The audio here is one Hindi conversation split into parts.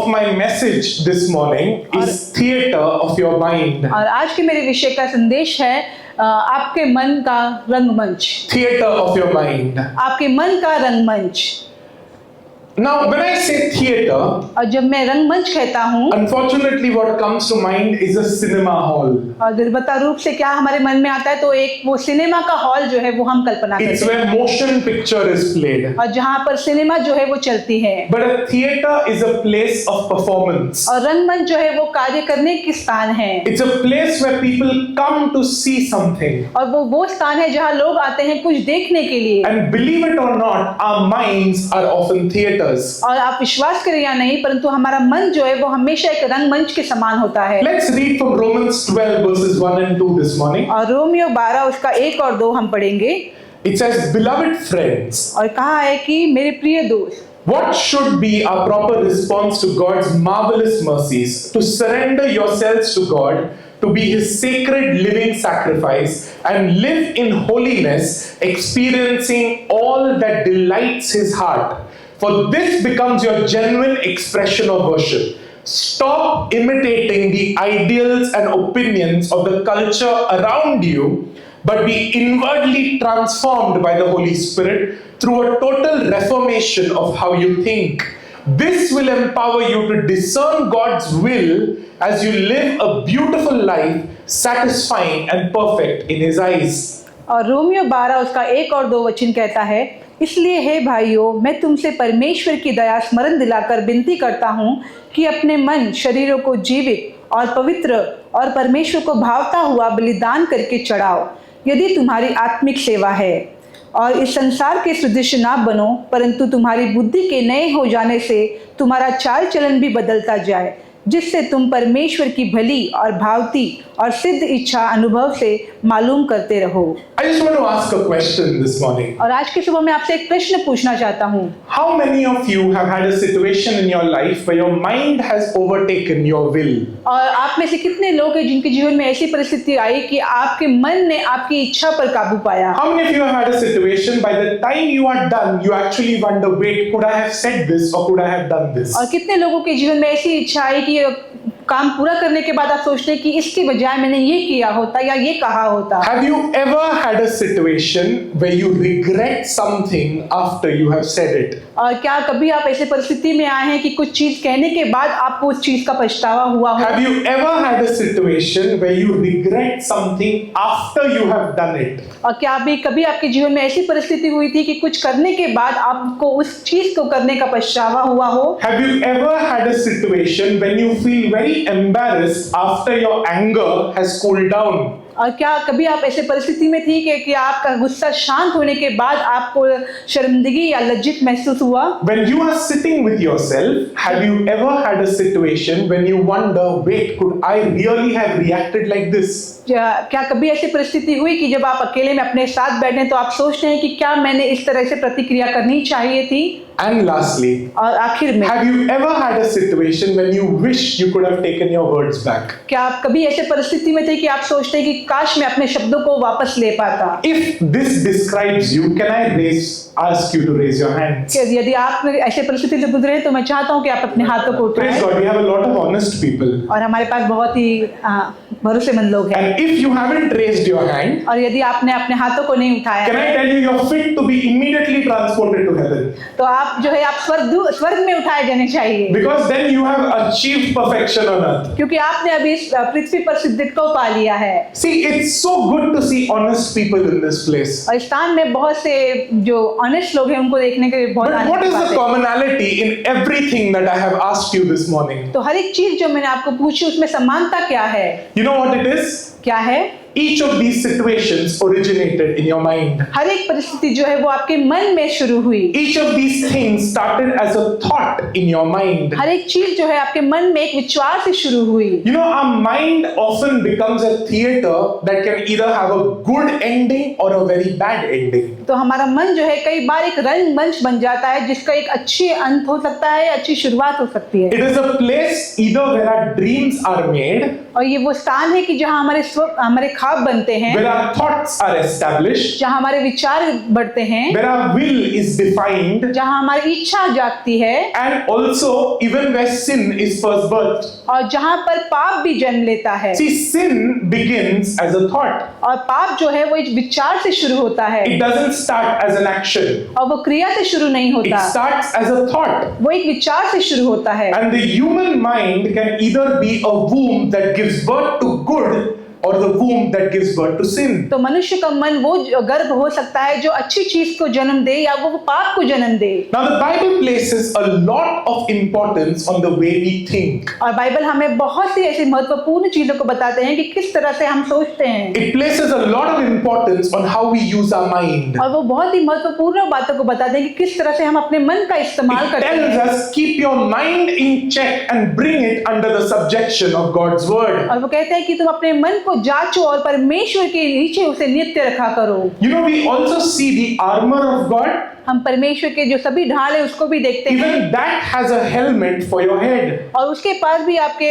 of my message this morning is theater of your mind. और आज के मेरे विषय का संदेश है आपके मन का रंगमंच। Theater of your mind. आपके मन का रंगमंच। Now, when I say theater, और जब मैं रंगमंच कहता हूँ, unfortunately what comes to mind is a cinema hall. और दुर्बता रूप से क्या हमारे मन में आता है, तो एक वो सिनेमा का हॉल जो है वो हम कल्पना करते हैं। It's where motion picture is played. और जहाँ पर सिनेमा जो है वो चलती है। But a theater is a place of performance. और रंगमंच जो है वो कार्य करने की स्थान है। It's a place where people come to see something. और वो स्थान है जहाँ लोग आते हैं कुछ देखने के लिए। And believe it or not, our minds are often theaters. और आप विश्वास करें या नहीं, परंतु हमारा मन जो है वो हमेशा एक रंगमंच के समान होता है। Let's read from Romans 12 verses 1 and 2 this morning. और रोमियो 12 उसका 1 और 2 हम पढ़ेंगे। It says, beloved friends, और कहा है कि मेरे प्रिय दोस्त, what should be our proper response to God's marvelous mercies? To surrender yourselves to God, to be His sacred living sacrifice, and live in holiness, experiencing all that delights His heart. For this becomes your genuine expression of worship. Stop imitating the ideals and opinions of the culture around you, but be inwardly transformed by the Holy Spirit through a total reformation of how you think. This will empower you to discern God's will as you live a beautiful life, satisfying and perfect in His eyes. और रोमियो 12 उसका 1 और 2 वचन कहता है, इसलिए हे भाइयों, मैं तुमसे परमेश्वर की दया स्मरण दिलाकर विनती करता हूँ कि अपने मन शरीरों को जीवित और पवित्र और परमेश्वर को भावता हुआ बलिदान करके चढ़ाओ, यदि तुम्हारी आत्मिक सेवा है। और इस संसार के सदृश ना बनो, परंतु तुम्हारी बुद्धि के नए हो जाने से तुम्हारा चाल चलन भी बदलता जाए, जिससे तुम परमेश्वर की भली और भावती और सिद्ध इच्छा अनुभव से मालूम करते रहो। I just want to ask a question this morning. और आज की सुबह मैं आपसे एक प्रश्न पूछना चाहता हूँ। How many of you have had a situation in your life where your mind has overtaken your will? और आप में से कितने लोग हैं जिनके जीवन में ऐसी परिस्थिति आई कि आपके मन ने आपकी इच्छा पर काबू पाया? How many of you have had a situation by the time you are done, you actually wonder, wait, could I have said this or could I have done this? और कितने लोगों के जीवन में ऐसी इच्छा आई कि काम पूरा करने के बाद आप सोचते हैं कि इसके बजाय मैंने ये किया होता या ये कहा होता। Have you ever had a situation where you regret something after you have said it? और क्या कभी आप ऐसे परिस्थिति में आए हैं कि कुछ चीज कहने के बाद आपको उस चीज का पछतावा हुआ हो? Have you ever had a situation where you regret something after you have done it? और क्या भी कभी आपके जीवन में ऐसी परिस्थिति हुई थी कि कुछ करने के बाद आपको उस चीज को करने का पछतावा हुआ हो? Have you ever had a situation when you feel very embarrassed after your anger has cooled down? और क्या कभी आप ऐसे परिस्थिति में थी कि आपका गुस्सा शांत होने के बाद आपको शर्मिंदगी या लज्जित महसूस हुआ? When you are sitting with yourself, have you ever had a situation when you wonder, wait, could I really have reacted like this? क्या कभी ऐसी परिस्थिति हुई कि जब आप अकेले में अपने साथ बैठे तो आप सोचते हैं कि क्या मैंने इस तरह से प्रतिक्रिया करनी चाहिए थी? And lastly, और आखिर में, have you ever had a situation when you wish you could have taken your words back? क्या आप कभी ऐसे परिस्थिति में थे कि आप सोचते हैं कि काश मैं अपने शब्दों को वापस ले पाता? If this describes you, can I ask you to raise your hands? यदि आप ऐसे परिस्थिति से गुजरे तो मैं चाहता हूँ कि आप अपने हाथों को Praise उठाएं। God, we have a lot of honest people. और हमारे पास बहुत ही भरोसेमंद लोग हैं। And if you haven't raised your hand, और यदि आपने अपने हाथों को नहीं उठाया can I है, tell you you're fit to be immediately transported to heaven? तो आप जो है आप स्वर्ग में उठाए जाने चाहिए, Because then you have achieved perfection on earth. क्योंकि आपने अभी इस पृथ्वी पर सिद्धित्व को पा लिया है। See, it's so good to see honest people in this place. और इस स्थान में बहुत से जो ऑनेस्ट लोग हैं उनको देखने के लिए बहुत But आनंद what की is बात the है। commonality in everything that I have asked you this morning? तो हर एक चीज जो मैंने आपको पूछी उसमें समानता क्या है? You know what it is? क्या है? Each of these situations originated in your mind. हर एक परिस्थिति जो है वो आपके मन में शुरू हुई। Each of these things started as a thought in your mind. हर एक चीज जो है आपके मन में एक विचार से शुरू हुई। You know, our mind often becomes a theater that can either have a good ending or a very bad ending. तो हमारा मन जो है कई बार एक रंगमंच बन जाता है जिसका एक अच्छी अंत हो सकता है, अच्छी शुरुआत हो सकती है। It is a place either where our dreams are made, और ये वो स्थान है कि जहाँ हमारे खाब बनते हैं, where our thoughts are established, जहाँ हमारे विचार बढ़ते हैं, where our will is defined, जहाँ हमारी इच्छा जागती है, and also even where sin is first birthed. और जहाँ पर पाप भी जन्म लेता है। See, sin begins as a thought. और पाप जो है वो एक विचार से शुरू होता है, It doesn't start as an action. और वो क्रिया से शुरू नहीं It होता, starts as a thought. वो एक विचार से शुरू होता है। And the human mind can either be a womb that gives birth to good or the womb that gives birth to sin. तो मनुष्य का मन वो गर्भ हो सकता है जो अच्छी चीज को जन्म दे या वो पाप को जन्म दे। Now the Bible places a lot of importance on the way we think. और बाइबल हमें बहुत सी ऐसी महत्वपूर्ण चीजों को बताते हैं कि किस तरह से हम सोचते हैं, It places a lot of importance on how we use our mind. और वो बहुत ही महत्वपूर्ण बातों को बताते हैं कि किस तरह से हम अपने मन का इस्तेमाल It करते tells हैं। us keep your mind in check and bring it under the subjection of God's word. और वो कहते हैं कि तुम अपने मन को जांचो और परमेश्वर के नीचे उसे नित्य रखा करो। You know, we also see the armor of God. हम परमेश्वर के जो सभी ढाल है उसको भी देखते हैं, Even that has a helmet for your head, और उसके पास भी आपके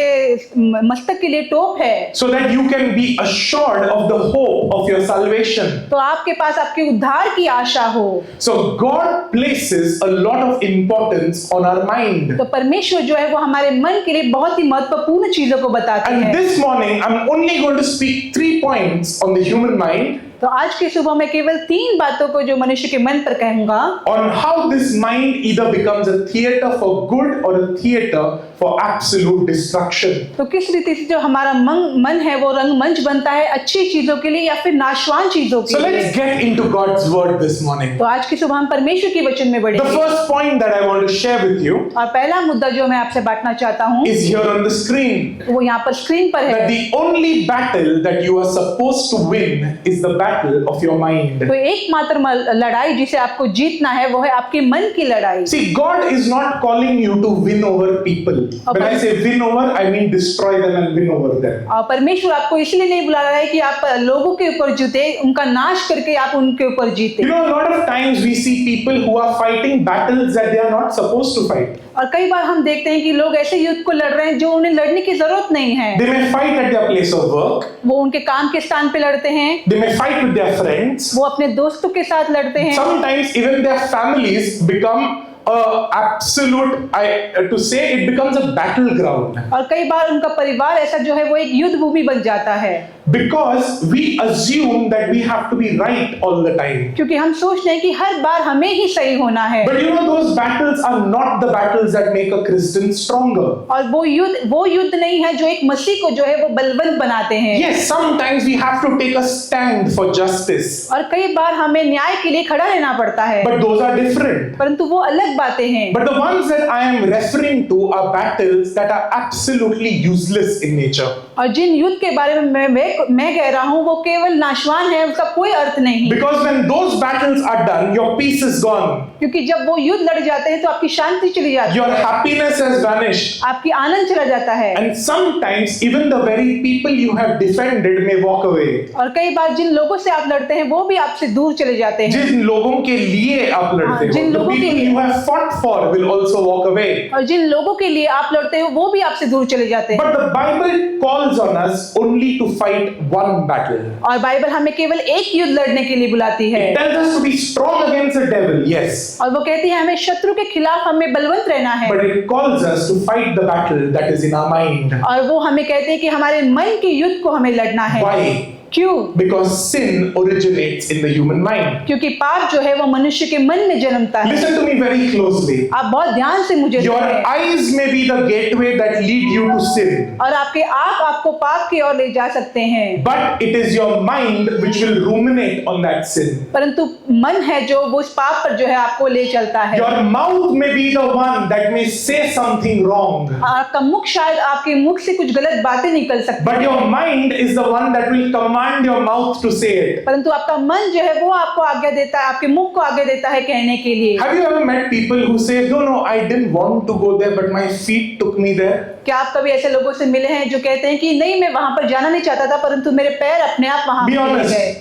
मस्तक के लिए टोप है, so that you can be assured of the hope of your salvation. तो आपके पास आपके उद्धार की आशा हो। So God places a lot of importance on our mind. तो परमेश्वर जो है वो हमारे मन के लिए बहुत ही महत्वपूर्ण चीजों को बताते And हैं। this morning, I'm only going to speak 3 points on the human mind, तो आज की सुबह मैं केवल 3 बातों को जो मनुष्य के मन पर कहूंगा, on how this mind either becomes a theater for good or a theater for absolute destruction. तो किस रीति से जो हमारा मन है वो रंगमंच बनता है अच्छी चीजों के लिए या फिर नाशवान चीजों So के लिए। let's get into God's word this morning. तो आज की सुबह हम परमेश्वर के वचन में The बढ़ेंगे, first point that I want to share with you और पहला मुद्दा जो मैं आपसे बांटना चाहता हूँ is here on the screen. वो यहाँ पर स्क्रीन पर That है। the only battle that you are supposed to win is the battle of your mind. तो एकमात्र लड़ाई जिसे आपको जीतना है वो है आपके मन की लड़ाई। See, God is not calling you to win over people. When I say win over, I mean destroy them and win over them. और परमेश्वर आपको इसलिए नहीं बुला रहा है कि आप लोगों के ऊपर जीते, उनका नाश करके आप उनके ऊपर जीते। You know, a lot of times we see people who are fighting battles that they are not supposed to fight. और कई बार हम देखते हैं कि लोग ऐसे युद्ध को लड़ रहे हैं जो उन्हें लड़ने की जरूरत नहीं है। They may fight at their place of work. वो उनके काम के स्थान पे लड़ते हैं, They may fight with their friends. वो अपने दोस्तों के साथ लड़ते हैं, Sometimes even their families become to say it becomes a battleground. और कई बार उनका परिवार ऐसा जो है वो एक युद्ध भूमि बन जाता है, Because we assume that we have to be right all the time. क्योंकि हम सोचते हैं कि हर बार हमें ही सही होना है। But you know, those battles are not the battles that make a Christian stronger. और वो युद्ध नहीं है जो एक मसीह को जो है वो बलवंत बनाते हैं। Yes, sometimes we have to take a stand for justice. और कई बार हमें न्याय के लिए खड़ा रहना पड़ता है, But those are different. परंतु वो अलग बातें हैं। But the ones that I am referring to are battles that are absolutely useless in nature. और जिन युद्ध के बारे में मैं कह रहा हूँ वो केवल नाशवान है, उसका कोई अर्थ नहीं। Because when those battles are done, your peace is gone. क्योंकि जब वो युद्ध लड़ जाते हैं तो आपकी शांति चली जाती Your है, happiness has vanished. आपकी आनंद चला जाता है। And sometimes even the very people you have defended may walk away. और कई बार जिन लोगों से आप लड़ते हैं वो भी आपसे दूर चले जाते हैं। जिन लोगों के लिए आप लड़ते जिन हो, the लोगों के people लिए- you have fought for will also walk away. और जिन लोगों के लिए आप लड़ते हो वो भी आपसे दूर चले जाते हैं। But the Bible calls on us only to fight one battle. और बाइबल हमें केवल एक युद्ध लड़ने के लिए बुलाती है, It tells us to be strong against the devil, yes. और वो कहती है हमें शत्रु के खिलाफ हमें बलवंत रहना है। But it calls us to fight the battle that is in our mind. और वो हमें कहते हैं कि हमारे मन के युद्ध को हमें लड़ना है। Why? क्यों? Because sin originates in the human mind. क्योंकि पाप जो है वो मनुष्य के मन में जन्मता है। Listen to me very closely. आप बहुत ध्यान से मुझे Your सुनिए। eyes may be the gateway that lead you to sin. और आपके आँख आपको पाप की ओर ले जा सकते हैं, But it is your mind which will ruminate on that sin. परंतु मन है जो वो उस पाप पर जो है आपको ले चलता है। Your mouth may be the one that may say something wrong. आपका मुख शायद आपके मुख से कुछ गलत बातें निकल सकती But हैं, your mind is the one that will command your mouth to say it. परंतु आपका मन जो है वो आपको आज्ञा देता है, आपके मुख को आज्ञा देता है कहने के लिए। Have you ever met people who say, no, I didn't want to go there, but my feet took me there? क्या आप कभी ऐसे लोगों से मिले हैं जो कहते हैं कि नहीं मैं वहां पर जाना नहीं चाहता था परंतु मेरे पैर अपने आप वहां Be पर ले honest. गए?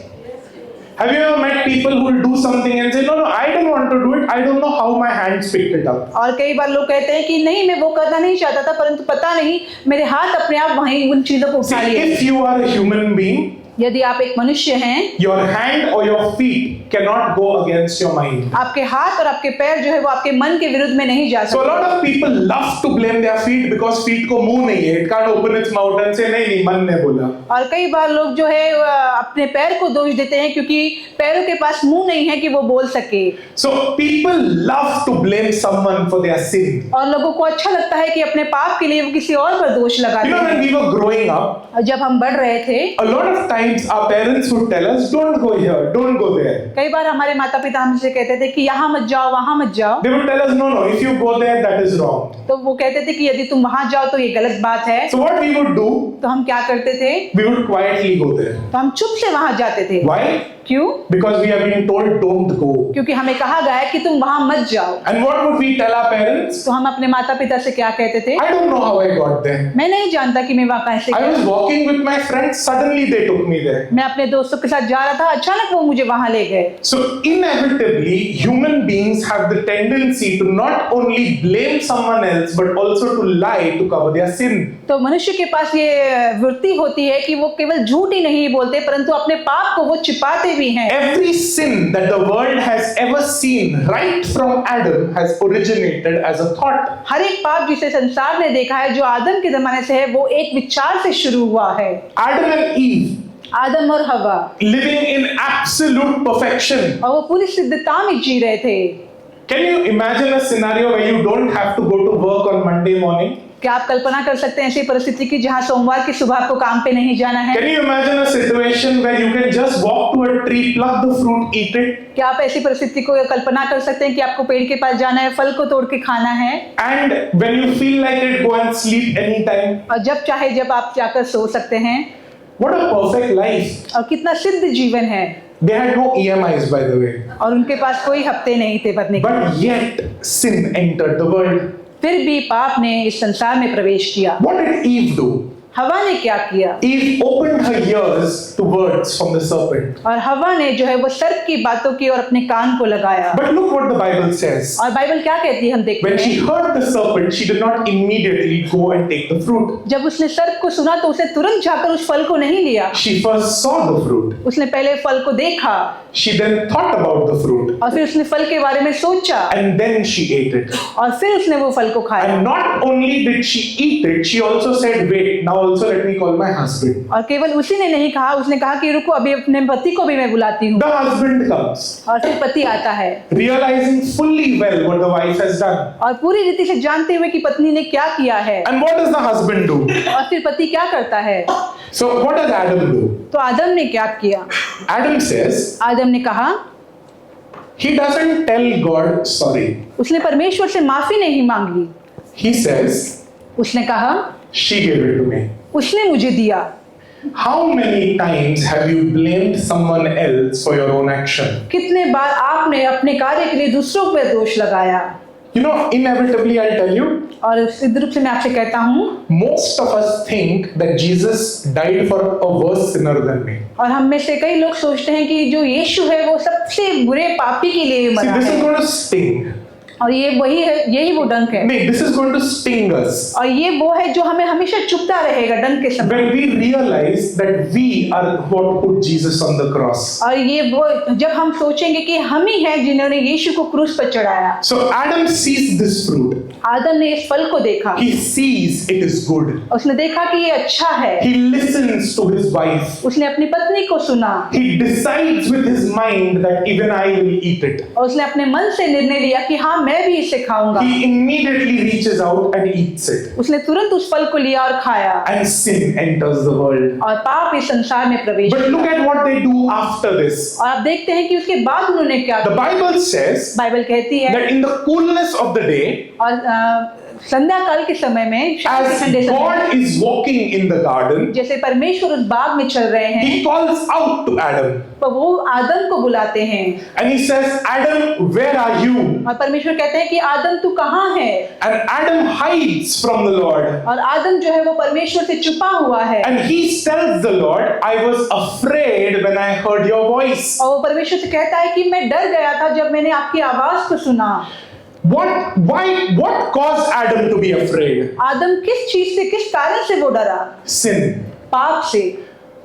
Have you ever met people who will do something and say, no, I didn't want to do it. I don't know how my hands picked it up. और कई बार लोग कहते हैं कि नहीं मैं वो करना नहीं चाहता था परंतु पता नहीं मेरे हाथ अपने आप वहीं उन चीजों को उठा See, लिए। if you are a human being, यदि आप एक मनुष्य हैं, your hand or your feet cannot go against your mind. आपके हाथ और आपके पैर जो है वो आपके मन के विरुद्ध में नहीं जा So a सकते। lot of people love to blame their feet because feet को मुंह नहीं है, it can't open its mouth and say नहीं मन ने बोला। और कई बार लोग जो है अपने पैर को दोष देते हैं क्योंकि पैरों के पास मुंह नहीं है कि वो बोल सके। So people love to blame someone for their sin. और लोगों को अच्छा लगता है कि अपने पाप के लिए वो किसी और पर दोष लगाते You know, when हैं। we were growing up, और जब हम बढ़ रहे थे, a lot of times our parents would tell us, don't go here, don't go there. कई बार हमारे माता पिता हमसे कहते थे कि यहाँ मत जाओ, वहाँ मत जाओ। They would tell us, no, no, if you go there, that is wrong. तो वो कहते थे कि यदि तुम वहाँ जाओ तो ये गलत बात है। So what we would do, तो हम क्या करते थे? we would quietly go there. तो हम चुप से वहाँ जाते थे। Why? क्यों? Because we have been told don't go. क्योंकि हमें कहा गया है कि तुम वहाँ मत जाओ। And what would we tell our parents? तो हम अपने माता पिता से क्या कहते थे? I don't know how I got there. मैं नहीं जानता कि मैं वहाँ कैसे I गया। was walking with my friends, suddenly they took me there. मैं अपने दोस्तों के साथ जा रहा था, अचानक वो मुझे वहाँ ले गए। So inevitably, human beings have the tendency to not only blame someone else, but also to lie to cover their sin. तो मनुष्य के पास ये वृत्ति होती है कि वो केवल झूठ ही नहीं बोलते परंतु अपने पाप को वो छिपाते भी हैं। Every sin that the world has ever seen, right from Adam, has originated as a thought. हर एक पाप जिसे संसार ने देखा है जो आदम के जमाने से है वो एक विचार से शुरू हुआ है। Adam and Eve, आदम और हवा, living in absolute perfection. और वो पूरी सिद्धता में जी रहे थे। Can you imagine a scenario where you don't have to go to work on Monday morning? क्या आप कल्पना कर सकते हैं ऐसी परिस्थिति की जहां सोमवार की सुबह आपको काम पे नहीं जाना है? Can you imagine a situation where you can just walk to a tree, pluck the fruit, eat it, क्या आप ऐसी परिस्थिति को कल्पना कर सकते हैं कि आपको पेड़ के पास जाना है, फल को तोड़ के खाना है, and when you feel like it, go and sleep anytime? और जब चाहे जब आप जाकर सो सकते हैं? What a perfect life! और कितना सिद्ध जीवन है। They had no EMIs, by the way. और उनके पास कोई हफ्ते नहीं थे भरने के। But yet, sin entered the world. फिर भी पाप ने इस संसार में प्रवेश किया। What did Eve do? हवा ने क्या किया? Eve opened her ears to words from the serpent. और हवा ने जो है वो सर्प की बातों की और अपने कान को लगाया। But look what the Bible says. और बाइबल क्या कहती है हम देखते When she हैं। heard the serpent, she did not immediately go and take the fruit. जब उसने सर्प को सुना तो उसने तुरंत जाकर उस फल को नहीं लिया। She first saw the fruit. उसने पहले फल को देखा She then thought about the fruit. और फिर उसने फल के बारे में सोचा And then she ate it. और फिर उसने वो फल को खाया। And not only did she eat it, she also said, wait, now also let me call my husband. और केवल उसी ने नहीं कहा, उसने कहा कि रुको अभी अपने पति को भी मैं बुलाती हूँ। The husband comes, और फिर पति आता है realizing fully well what the wife has done. और पूरी रीति से जानते हुए कि पत्नी ने क्या किया है। And what does the husband do? और फिर पति क्या करता है? So what does Adam do? तो आदम ने क्या किया? Adam says, आदम ने कहा, he doesn't tell God sorry. उसने परमेश्वर से माफी नहीं मांगी। He says, उसने कहा, she gave it to me. उसने मुझे दिया। How many times have you blamed someone else for your own action? कितने बार आपने अपने कार्य के लिए दूसरों पर दोष लगाया? You know, inevitably I'll tell you, और सिद्ध रूप से मैं आपसे कहता हूँ, most of us think that Jesus died for a worse sinner than me. और हम में से कई लोग सोचते हैं कि जो यीशु है वो सबसे बुरे पापी के लिए See, मरा this is है। going to sting. और ये वही है, यही वो डंक है। No, this is going to sting us. और ये वो है जो हमें हमेशा चुभता रहेगा डंक के समय। When we realize that we are what put Jesus on the cross. और ये वो जब हम सोचेंगे कि हम ही हैं जिन्होंने यीशु को क्रूस पर चढ़ाया। So Adam sees this fruit. आदम ने इस फल को देखा। He sees it is good. उसने देखा कि ये अच्छा है। He listens to his wife. उसने अपनी पत्नी को सुना He decides with his mind that even I will eat it. और उसने अपने मन से निर्णय लिया कि हाँ मैं भी इसे खाऊंगा। He immediately reaches out and eats it. उसने तुरंत उस फल को लिया और खाया And sin enters the world. और पाप इस संसार में प्रवेश But look at what they do after this. और आप देखते हैं कि उसके बाद उन्होंने क्या The किया। Bible says बाइबल कहती है that in the coolness of the day, और संध्या काल के समय में शाम के as ठंडे समय में, God is walking in the garden, जैसे परमेश्वर उस बाग में चल रहे हैं He calls out to Adam तो वो आदम को बुलाते हैं and He says, Adam, where are you? और परमेश्वर कहते हैं कि आदम तू कहाँ है? And Adam hides from the Lord. और आदम जो है वो परमेश्वर से छुपा हुआ है And he tells the Lord, I was afraid when I heard your voice. और वो परमेश्वर से कहता है कि मैं डर गया था जब मैंने आपकी आवाज को सुना। What caused Adam to be afraid? आदम किस चीज से किस कारण से वो डरा? Sin. पाप से।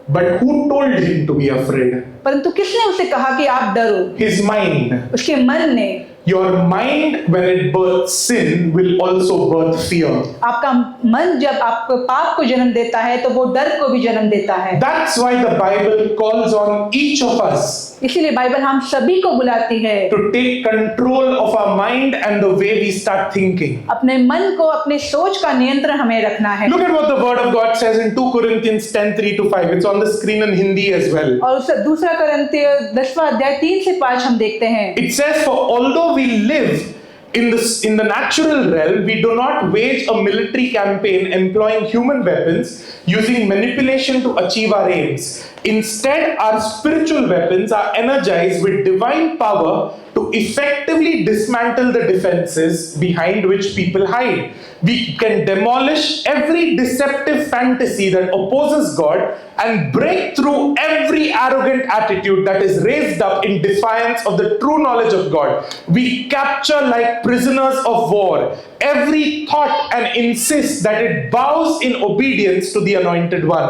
But who told him to be afraid? परंतु किसने उसे कहा कि आप डरो? His mind. उसके मन ने। Your mind, when it births sin, will also birth fear. आपका मन जब आपको पाप को जन्म देता है तो वो डर को भी जन्म देता है। That's why the Bible calls on each of us इसीलिए बाइबल हम सभी को बुलाती है to take control of our mind and the way we start thinking. अपने मन को, अपने सोच का नियंत्रण हमें रखना है। Look at what the Word of God says in 2 Corinthians 10:3-5. It's on the screen in Hindi as well. और उस दूसरा करंथियो 10वां अध्याय 3 से 5 हम देखते हैं। It says, for although we live in the natural realm, we do not wage a military campaign employing human weapons, using manipulation to achieve our aims. Instead, our spiritual weapons are energized with divine power to effectively dismantle the defenses behind which people hide. We can demolish every deceptive fantasy that opposes God and break through every arrogant attitude that is raised up in defiance of the true knowledge of God. We capture like prisoners of war every thought and insist that it bows in obedience to the Anointed One.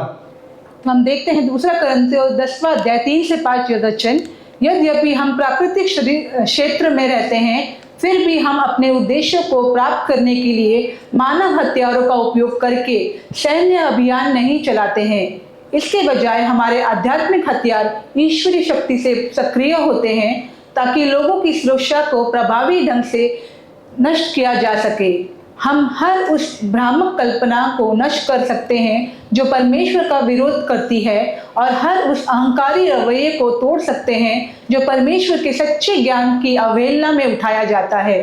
हम देखते हैं दूसरा करंथियो 10वां अध्याय 3 से 5 वचन। यद्यपि हम प्राकृतिक क्षेत्र में रहते हैं, फिर भी हम अपने उद्देश्यों को प्राप्त करने के लिए मानव हथियारों का उपयोग करके सैन्य अभियान नहीं चलाते हैं। इसके बजाय हमारे आध्यात्मिक हथियार ईश्वरीय शक्ति से सक्रिय होते हैं ताकि लोगों की सुरक्षा को प्रभावी ढंग से नष्ट किया जा सके। हम हर उस भ्रामक कल्पना को नष्ट कर सकते हैं जो परमेश्वर का विरोध करती है और हर उस अहंकारी रवैये को तोड़ सकते हैं जो परमेश्वर के सच्चे ज्ञान की अवहेलना में उठाया जाता है।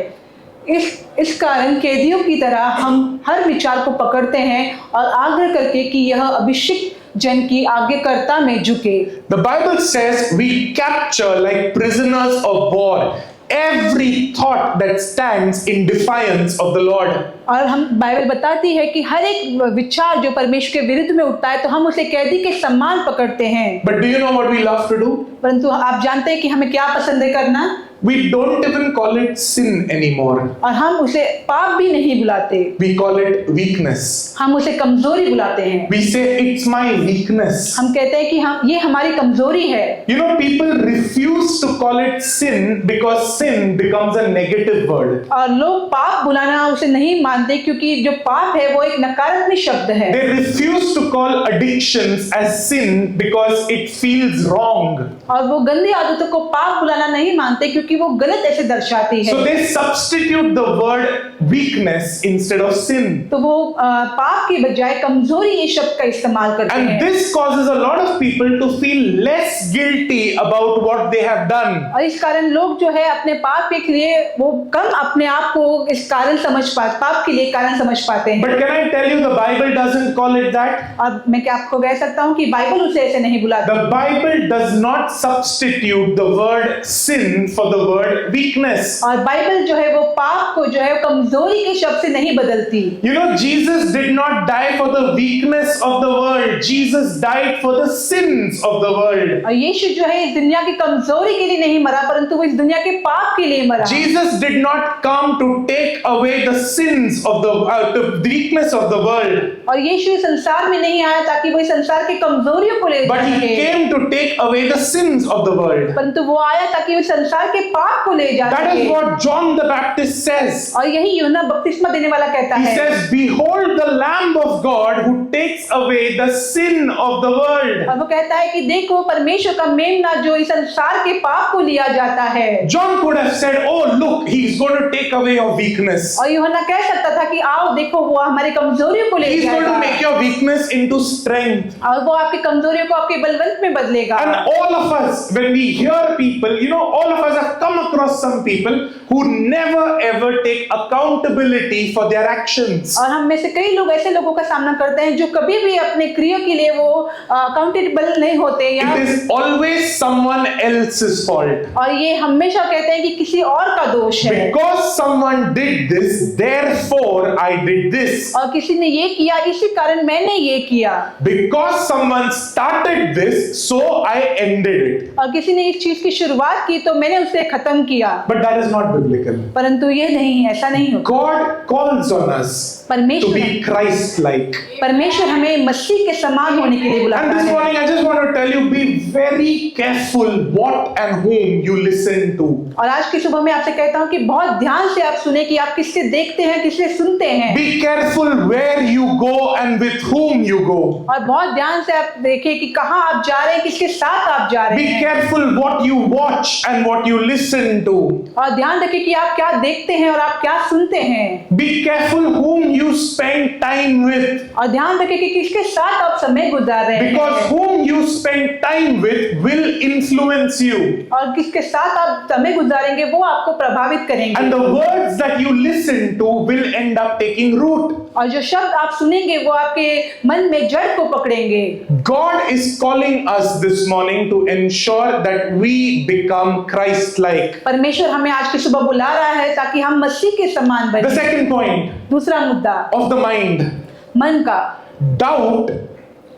इस कारण कैदियों की तरह हम हर विचार को पकड़ते हैं और आग्रह करके कि यह अभिषिक्त जन की आज्ञाकारिता में झुके। The Bible says we capture like prisoners of war every thought that stands in defiance of the Lord. और हम बाइबल बताती है कि हर एक विचार जो परमेश्वर के विरुद्ध में उठता है तो हम उसे कैदी के समान पकड़ते हैं। But do you know what we love to do? परंतु आप जानते हैं कि हमें क्या पसंद है करना? We don't even call it sin anymore. और हम उसे पाप भी नहीं बुलाते। We call it weakness. हम उसे कमजोरी बुलाते हैं। We say it's my weakness. हम कहते हैं कि ये हमारी कमजोरी है। You know, people refuse to call it sin because sin becomes a negative word. और लोग पाप बुलाना उसे नहीं मानते क्योंकि जो पाप है वो एक नकारात्मक शब्द है। They refuse to call addictions as sin because it feels wrong. और वो गंदी आदतों को पाप बुलाना नहीं मानते क्योंकि वो गलत ऐसे दर्शाती है। So they substitute the word weakness instead of sin. तो वो पाप की बजाय कमजोरी ये शब्द का इस्तेमाल करते हैं। And this causes a lot of people to feel less guilty about what they have done. और इस कारण लोग जो है अपने पाप के लिए वो कम अपने आप को इस कारण पाप के लिए कारण समझ पाते हैं। But can I tell you, the Bible doesn't call it that. और मैं क्या आपको कह सकता हूँ कि बाइबल उसे ऐसे नहीं बुलाती। The Bible does not substitute the word sin for the word weakness. और बाइबल जो है वो पाप को जो है कमजोरी के शब्द से नहीं बदलती। You know, Jesus did not die for the weakness of the world. Jesus died for the sins of the world. और यीशु जो है इस दुनिया की कमजोरी के लिए नहीं मरा परंतु वो इस दुनिया के पाप के लिए मरा। Jesus did not come to take away the sins of the weakness of the world. और यीशु इस संसार में नहीं आया ताकि वो इस संसार की कमजोरियों को ले But he came to take away the sins of the world. परंतु वो आया ताकि वो संसार के पाप को ले जा That is what John the Baptist says. और यही यूहन्ना बपतिस्मा देने वाला कहता He है। says, "Behold the Lamb of God who takes away the sin of the world." और वो कहता है कि देखो परमेश्वर का मेमना जो इस संसार के पाप को लिया जाता है। John could have said, "Oh, look, he's going to take away your weakness. और यूहन्ना कह सकता था कि आओ देखो वो हमारी कमजोरियों को ले He's going to जाएगा make your weakness into strength." और वो आपकी कमजोरियों को आपके बलवंत में बदलेगा। And all of us, when we hear people, you know, all of us have come across some people who never ever take accountability for their actions. और हम में से कई लोग ऐसे लोगों का सामना करते हैं जो कभी भी अपने क्रिया के लिए वो अकाउंटेबल नहीं होते या It is always someone else's fault. और ये हमेशा कहते हैं कि किसी और का दोष है। Because someone did this, therefore I did this. और किसी ने ये किया इसी कारण मैंने ये किया। Because someone started this, so I ended it. और किसी ने इस चीज की शुरुआत की तो मैंने उसे खत्म किया। But that is not biblical. परंतु ये नहीं, ऐसा नहीं होता। God calls on us to परमेश्वर be Christ-like. परमेश्वर हमें मसीह के समान होने के लिए And बुलाता this है। morning, I just want to tell you, be very careful what and whom you listen to. और आज की सुबह मैं आपसे कहता हूँ कि बहुत ध्यान से आप सुने कि आप किससे देखते हैं, किससे सुनते हैं, Be careful where you go and with whom you go. और बहुत ध्यान से आप देखें कि कहाँ आप जा रहे हैं, किसके साथ आप जा रहे Be हैं, careful what you watch and what you listen to. और ध्यान रखें कि आप क्या देखते हैं और आप क्या सुनते हैं, Be careful whom you spend time with. और ध्यान रखें कि किसके साथ आप समय गुजार रहे Because हैं, whom you spend time with will influence you. और किसके साथ आप समय गुजारेंगे वो आपको प्रभावित करेंगे, And the words that you listen to will end up taking root. और जो शब्द आप सुनेंगे वो आपके मन में जड़ को पकड़ेंगे। God is calling us this morning to ensure that we become Christ-like. परमेश्वर हमें आज की सुबह बुला रहा है ताकि हम मसीह के समान The बने। second point दूसरा मुद्दा of the mind. मन का। Doubt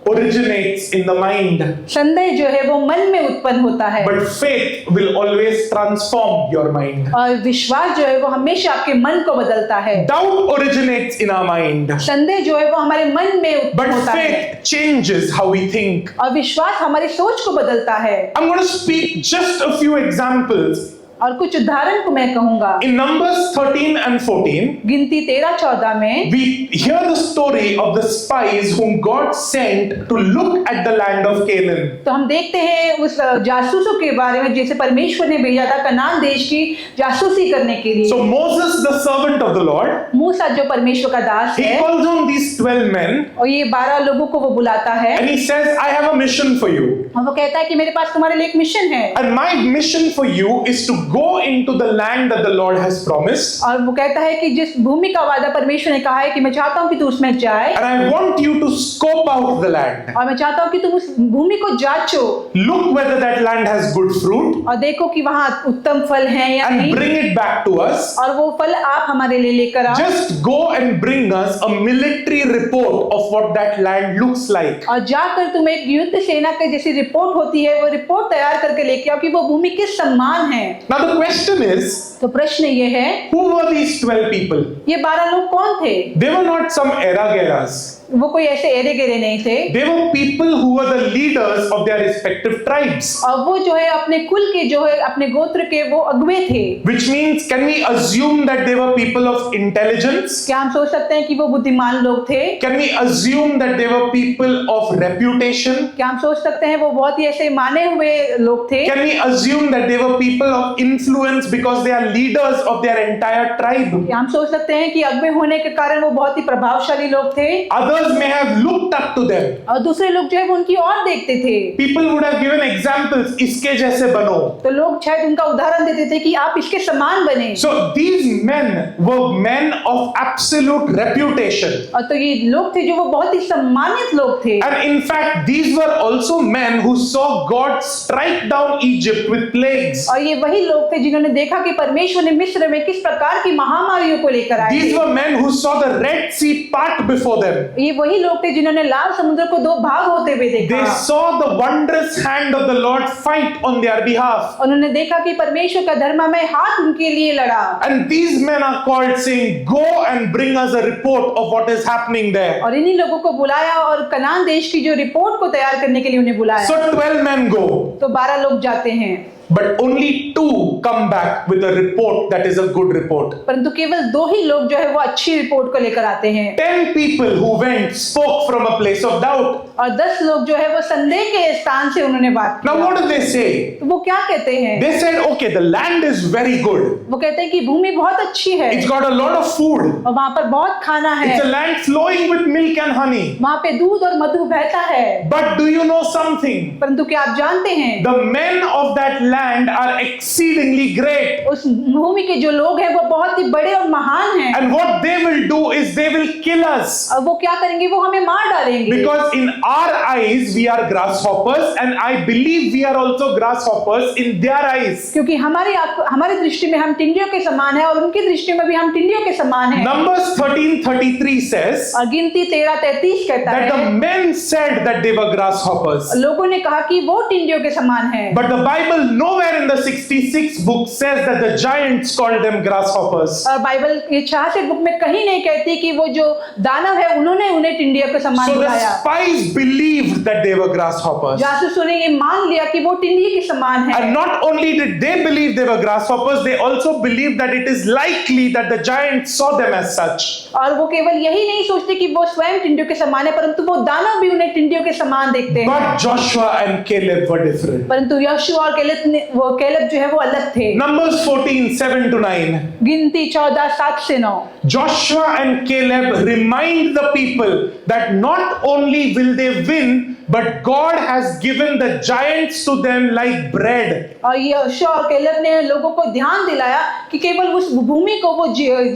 originates in the mind, संदेह जो है वो मन में उत्पन्न होता है, but faith will always transform your mind. और विश्वास जो है वो हमेशा आपके मन को बदलता है। Doubt originates in our mind, संदेह जो है वो हमारे मन में but उत्पन्न होता है, faith changes how we think. और विश्वास हमारी सोच को बदलता है। I'm going to speak just a few examples. और कुछ उदाहरण को मैं कहूंगा। In Numbers 13 and 14, गिनती 13-14 में we hear the story of the spies whom God sent to look at the land of Canaan. तो हम देखते हैं उस जासूसों के बारे में जिसे परमेश्वर ने भेजा था कनान देश की जासूसी करने के लिए। So Moses, the servant of the Lord, मूसा जो परमेश्वर का दास he है, calls on these 12 men और ये 12 लोगों को वो बुलाता है, and he says, I have a mission for you. और वो कहता है कि मेरे पास तुम्हारे लिए एक मिशन है, And my mission for you is to go into the land that the Lord has promised. और वो कहता है कि जिस भूमि का वादा परमेश्वर ने कहा है कि मैं चाहता हूँ कि तू उसमें जाए, And I want you to scope out the land. और मैं चाहता हूँ कि तुम उस भूमि को जांचो, Look whether that land has good fruit और देखो कि वहाँ उत्तम फल हैं या and नहीं, bring it back to us. और वो फल आप हमारे लिए लेकर आओ, Just go and bring us a military report of what that land looks like. और जाकर तुम एक युद्ध सेना के जैसी रिपोर्ट होती है वो रिपोर्ट तैयार करके लेके आओ कि वो भूमि किस सम्मान है। Now the question is, तो प्रश्न ये है, who were these 12 people? ये 12 लोग कौन थे? They were not some era-geras. वो कोई ऐसे एरे गेरे नहीं थे, They were people who were the leaders of their respective tribes. और वो जो है अपने कुल के जो है अपने गोत्र के वो अगुवे थे। Which means, can we assume that they were people of intelligence? क्या हम सोच सकते हैं कि वो बुद्धिमान लोग थे? Can we assume that they were people of reputation? क्या हम सोच सकते हैं वो बहुत ही ऐसे माने हुए लोग थे? Can we assume that they were people of influence because they are leaders of their entire tribe? क्या हम सोच सकते हैं कि अगुवे होने के कारण वो बहुत ही प्रभावशाली लोग थे? Others may have looked up to them. और दूसरे लोग जो है वो उनकी ओर देखते थे। People would have given examples, इसके जैसे बनो. तो लोग शायद उनका उदाहरण देते थे कि आप इसके समान बने। So these men were men of absolute reputation. और तो ये लोग थे जो वो बहुत ही सम्मानित लोग थे। And in fact, these were also men who saw God strike down Egypt with plagues. और ये वही लोग थे जिन्होंने देखा कि परमेश्वर ने मिस्र में किस प्रकार की महामारियों को लेकर आए These थे। were men who saw the Red Sea part before them. ये वही लोग थे जिन्होंने लाल समुद्र को दो भाग होते हुए They देखा। saw the wondrous hand of the Lord fight on their behalf. उन्होंने देखा कि परमेश्वर का धर्ममय हाथ उनके लिए लड़ा। And these men are called saying, go and bring us a report of what is happening there. और इन्हीं लोगों को बुलाया और कनान देश की जो रिपोर्ट को तैयार करने के लिए उन्हें बुलाया। So 12 men go. तो 12 लोग जाते हैं, But only 2 come back with a report that is a good report. परंतु केवल 2 ही लोग जो है वो अच्छी रिपोर्ट को लेकर आते हैं। 10 people who went spoke from a place of doubt. और 10 लोग जो है वो संदेह के स्थान से उन्होंने बात Now की। what do they say? तो वो क्या कहते हैं? They said, okay, the land is very good. वो कहते हैं कि भूमि बहुत अच्छी है It's got a lot of food. और वहाँ पर बहुत खाना है, It's a land flowing with milk and honey. वहाँ पे दूध और मधु बहता है। But do you know something? परंतु क्या आप जानते हैं The men of that land are exceedingly great. उस भूमि के जो लोग हैं वो बहुत ही बड़े और महान हैं, And what they will do is they will kill us. और वो क्या करेंगे? वो हमें मार डालेंगे, Because in our eyes we are grasshoppers, and I believe we are also grasshoppers in their eyes. क्योंकि हमारी दृष्टि में हम टिंडियों के समान हैं और उनकी दृष्टि में भी हम टिंडियों के समान हैं। Numbers 13:33 says और गिनती 13:33 कहता that the है men said that they were grasshoppers. लोगों ने कहा कि वो टिंडियों के समान हैं। But the Bible nowhere in the 66 book says that the giants called them grasshoppers. और बाइबल ये 66 बुक में कहीं नहीं कहती कि वो जो दानव है उन्होंने उन्हें टिंडियों के समान So the बुलाया। spies believed that they were grasshoppers. जासूसों ने ये मान लिया कि वो टिंडियों के समान है। And not only did they believe they were grasshoppers, they also believed that it is likely that the giants saw them as such. और वो केवल यही नहीं सोचते कि वो स्वयं टिंडियों के समान है, परंतु वो दानव भी उन्हें टिंडियों के समान देखते हैं। But Joshua and Caleb were different. परंतु यहोशू और कैलेब जो है वो अलग थे। Numbers 14:7-9. गिनती 14:7-9। Joshua and Caleb remind the people that not only will they win, but God has given the giants to them like bread. और यहोशू और कैलेब ने लोगों को ध्यान दिलाया कि केवल उस भूमि को वो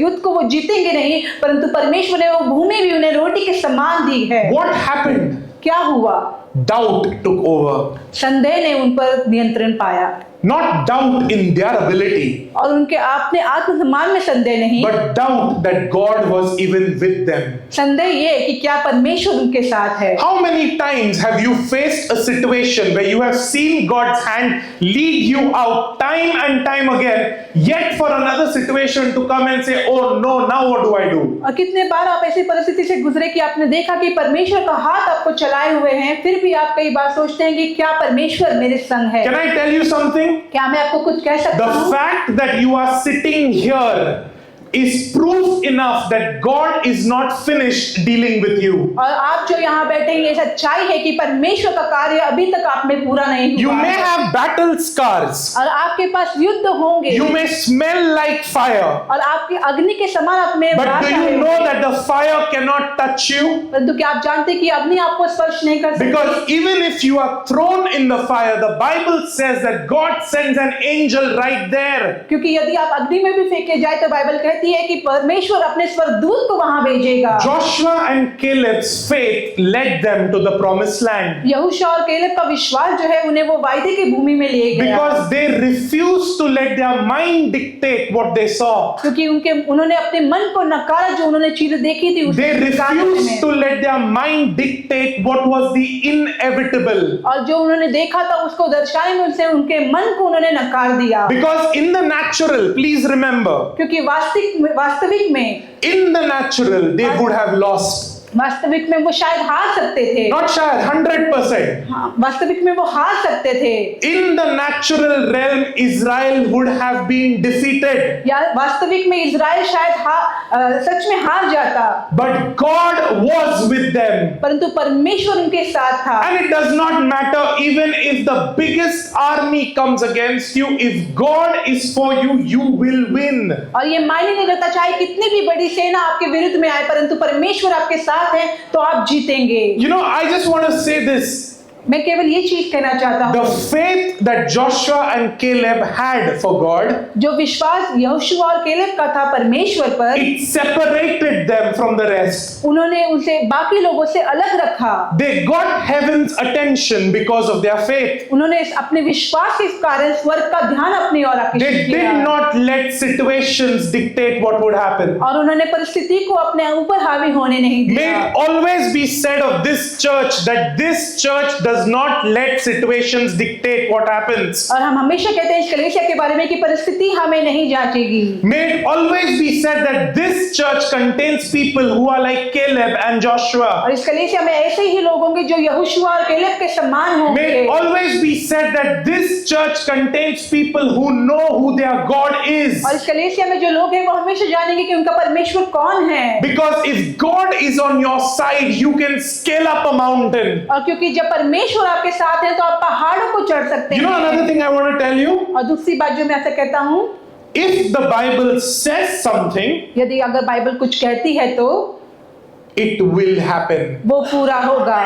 युद्ध को वो जीतेंगे नहीं, परंतु परमेश्वर ने वो भूमि भी उन्हें रोटी के समान दी है। What happened? क्या हुआ? Doubt took over. संदेह ने उन पर नियंत्रण पाया। Not doubt in their ability, और उनके अपने आत्मसम्मान में संदेह नहीं, but doubt that God was even with them. संदेह ये कि क्या परमेश्वर उनके साथ है। How many times have you faced a situation where you have seen God's hand lead you out time and time again, yet for another situation to come and say, oh no, now what do I do? और कितने बार आप ऐसी परिस्थिति से गुजरे कि आपने देखा कि परमेश्वर का हाथ आपको चलाए हुए हैं, फिर भी आप कई बार सोचते हैं कि क्या परमेश्वर मेरे संग है। Can I tell you something? क्या मैं आपको कुछ कह सकता The हूँ? fact that you are sitting here is proof enough that God is not finished dealing with you. और आप जो यहाँ बैठे हैं ये सच्चाई है कि परमेश्वर का कार्य अभी तक आप में पूरा नहीं हुआ You may है। have battle scars. और आपके पास युद्ध होंगे You may smell like fire. और आपकी अग्नि के समान आप में But बात do है। you know that the fire cannot touch you? परंतु क्या आप जानते हैं कि अग्नि आपको स्पर्श नहीं कर सकती? Because even if you are thrown in the fire, the Bible says that God sends an angel right there. क्योंकि यदि आप अग्नि में भी फेंके जाए तो बाइबल कहती है कि परमेश्वर अपने स्वर्गदूत को वहां भेजेगा। Joshua and Caleb's faith led them to the promised land. यहोशू और कैलेब का विश्वास जो है उन्हें वो वायदे की भूमि में ले गया। Because they refused to let their mind dictate what they saw. क्योंकि उन्होंने अपने मन को नकारा, जो उन्होंने चीजें देखी थी They refused to let their mind dictate what was the inevitable. और जो उन्होंने देखा था उसको दर्शाने में उनसे उनके मन को उन्होंने नकार दिया। Because in the natural, please remember, क्योंकि वास्तविक में in the natural, they would have lost. वास्तविक में वो शायद हार सकते थे। Not शायद, 100%. हाँ, वास्तविक में वो हार सकते थे। In the natural realm, Israel would have been defeated. या वास्तविक में इजराइल शायद सच में हार जाता। But God was with them. परंतु परमेश्वर उनके साथ था। And it does not matter even if the biggest army comes against you, if God is for you, you will win. और ये मायने नहीं रखता चाहे कितनी भी बड़ी सेना आपके विरुद्ध में आए, परंतु परमेश्वर आपके साथ है तो आप जीतेंगे। You know, I just want to say this. मैं केवल ये चीज कहना चाहता हूँ, The faith that Joshua and Caleb had for God, जो विश्वास यहोशू और कैलेब का था परमेश्वर पर, it separated them from the rest. उन्होंने उसे बाकी लोगों से अलग रखा। They got heaven's attention because of their faith. उन्होंने अपने विश्वास के कारण स्वर्ग का ध्यान अपनी ओर They आकर्षित did किया not let situations dictate what would happen. और उन्होंने परिस्थिति को अपने ऊपर हावी होने नहीं May दिया। it always be said of this church that this church does not let situations dictate what happens. और हम हमेशा कहते हैं इस कलीसिया के बारे में कि परिस्थिति हमें नहीं जांचेगी। May it always be said that this church contains people who are like Caleb and Joshua. और इस कलीसिया में ऐसे ही लोग होंगे जो यहोशू और कैलेब के समान May होंगे। it always be said that this church contains people who know who their God is. और इस कलीसिया में जो लोग हैं वो हमेशा जानेंगे कि उनका परमेश्वर कौन है। Because if God is on your side, you can scale up a mountain. और क्योंकि जब परमेश्वर आपके साथ है तो आप पहाड़ों को चढ़ सकते You know हैं। another thing I want to tell you? और दूसरी बात जो मैं ऐसा कहता हूँ, If the Bible says something, यदि अगर बाइबल कुछ कहती है तो it will happen. वो पूरा होगा।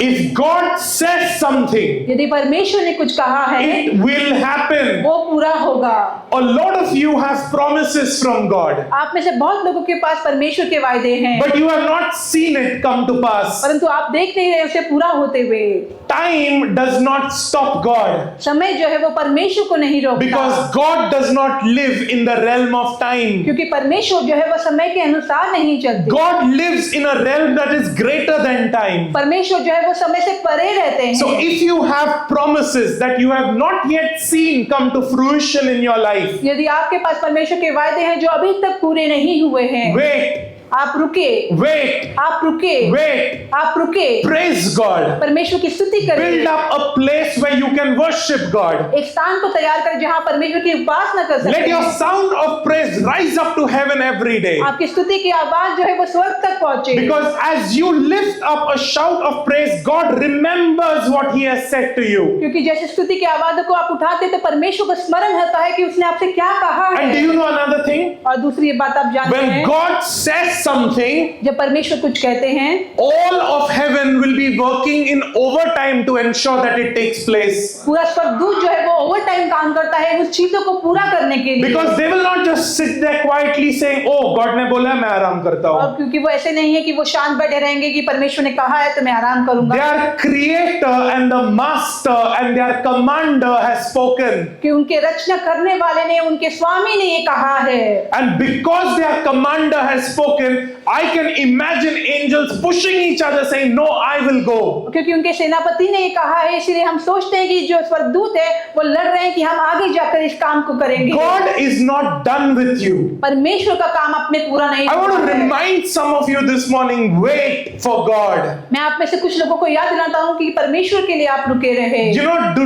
If God says something, यदि परमेश्वर ने कुछ कहा है it will happen. वो पूरा होगा। A lot of you have promises from God, आप में से बहुत लोगों के पास परमेश्वर के वायदे हैं, but you have not seen it come to pass. परंतु आप देख नहीं रहे उसे पूरा होते हुए। Time does not stop God, समय जो है वो परमेश्वर को नहीं रोकता, because God does not live in the realm of time. क्योंकि परमेश्वर जो है वो समय के अनुसार नहीं चलते। God lives in a realm that is greater than time. परमेश्वर जो है वो समय से परे रहते हैं। So if you have promises that you have not yet seen come to fruition in your life, यदि आपके पास परमेश्वर के वायदे हैं जो अभी तक पूरे नहीं हुए हैं, wait, आप रुके, wait, आप रुके, wait. आप रुके, Praise God. परमेश्वर की स्तुति Build करें। up a place where you can worship God. एक स्थान को तैयार करें जहां परमेश्वर की उपासना कर सकते Let your हैं। sound of praise rise up to heaven every day. आपकी स्तुति की आवाज जो है वो स्वर्ग तक पहुंचे, Because as you lift up a shout of praise, God remembers what He has said to you. क्योंकि जैसे स्तुति की आवाज को आप उठाते तो परमेश्वर को स्मरण होता है कि उसने आपसे क्या कहा And do है। you know another thing? और दूसरी ये बात आप जानते When हैं, God says something, जब परमेश्वर कुछ कहते हैं all of heaven will be working in overtime to ensure that it takes place. पूरा स्वर्गदूत जो है वो ओवरटाइम काम करता है उस चीजों को पूरा करने के लिए। Because they will not just sit there quietly saying, "Oh, God ने बोला मैं आराम करता और हूँ." क्योंकि वो ऐसे नहीं है कि वो शांत बैठे रहेंगे कि परमेश्वर ने कहा है तो मैं आराम करूंगा, Their creator and the master and their commander has spoken. कि उनके रचना करने वाले ने, उनके स्वामी ने ये कहा है। And because their commander has spoken, I can imagine angels pushing each other saying, "No, I will go." क्योंकि उनके सेनापति ने ये कहा है, इसलिए हम सोचते हैं कि जो स्वर्गदूत है वो लड़ रहे हैं कि हम आगे जाकर इस काम को करेंगे। God is not done with you. परमेश्वर का काम अपने पूरा नहीं I want to हुआ है। remind some of you this morning, wait for God. मैं आप में से कुछ लोगों को याद दिलाता हूँ कि परमेश्वर के लिए आप रुके रहे। You know, do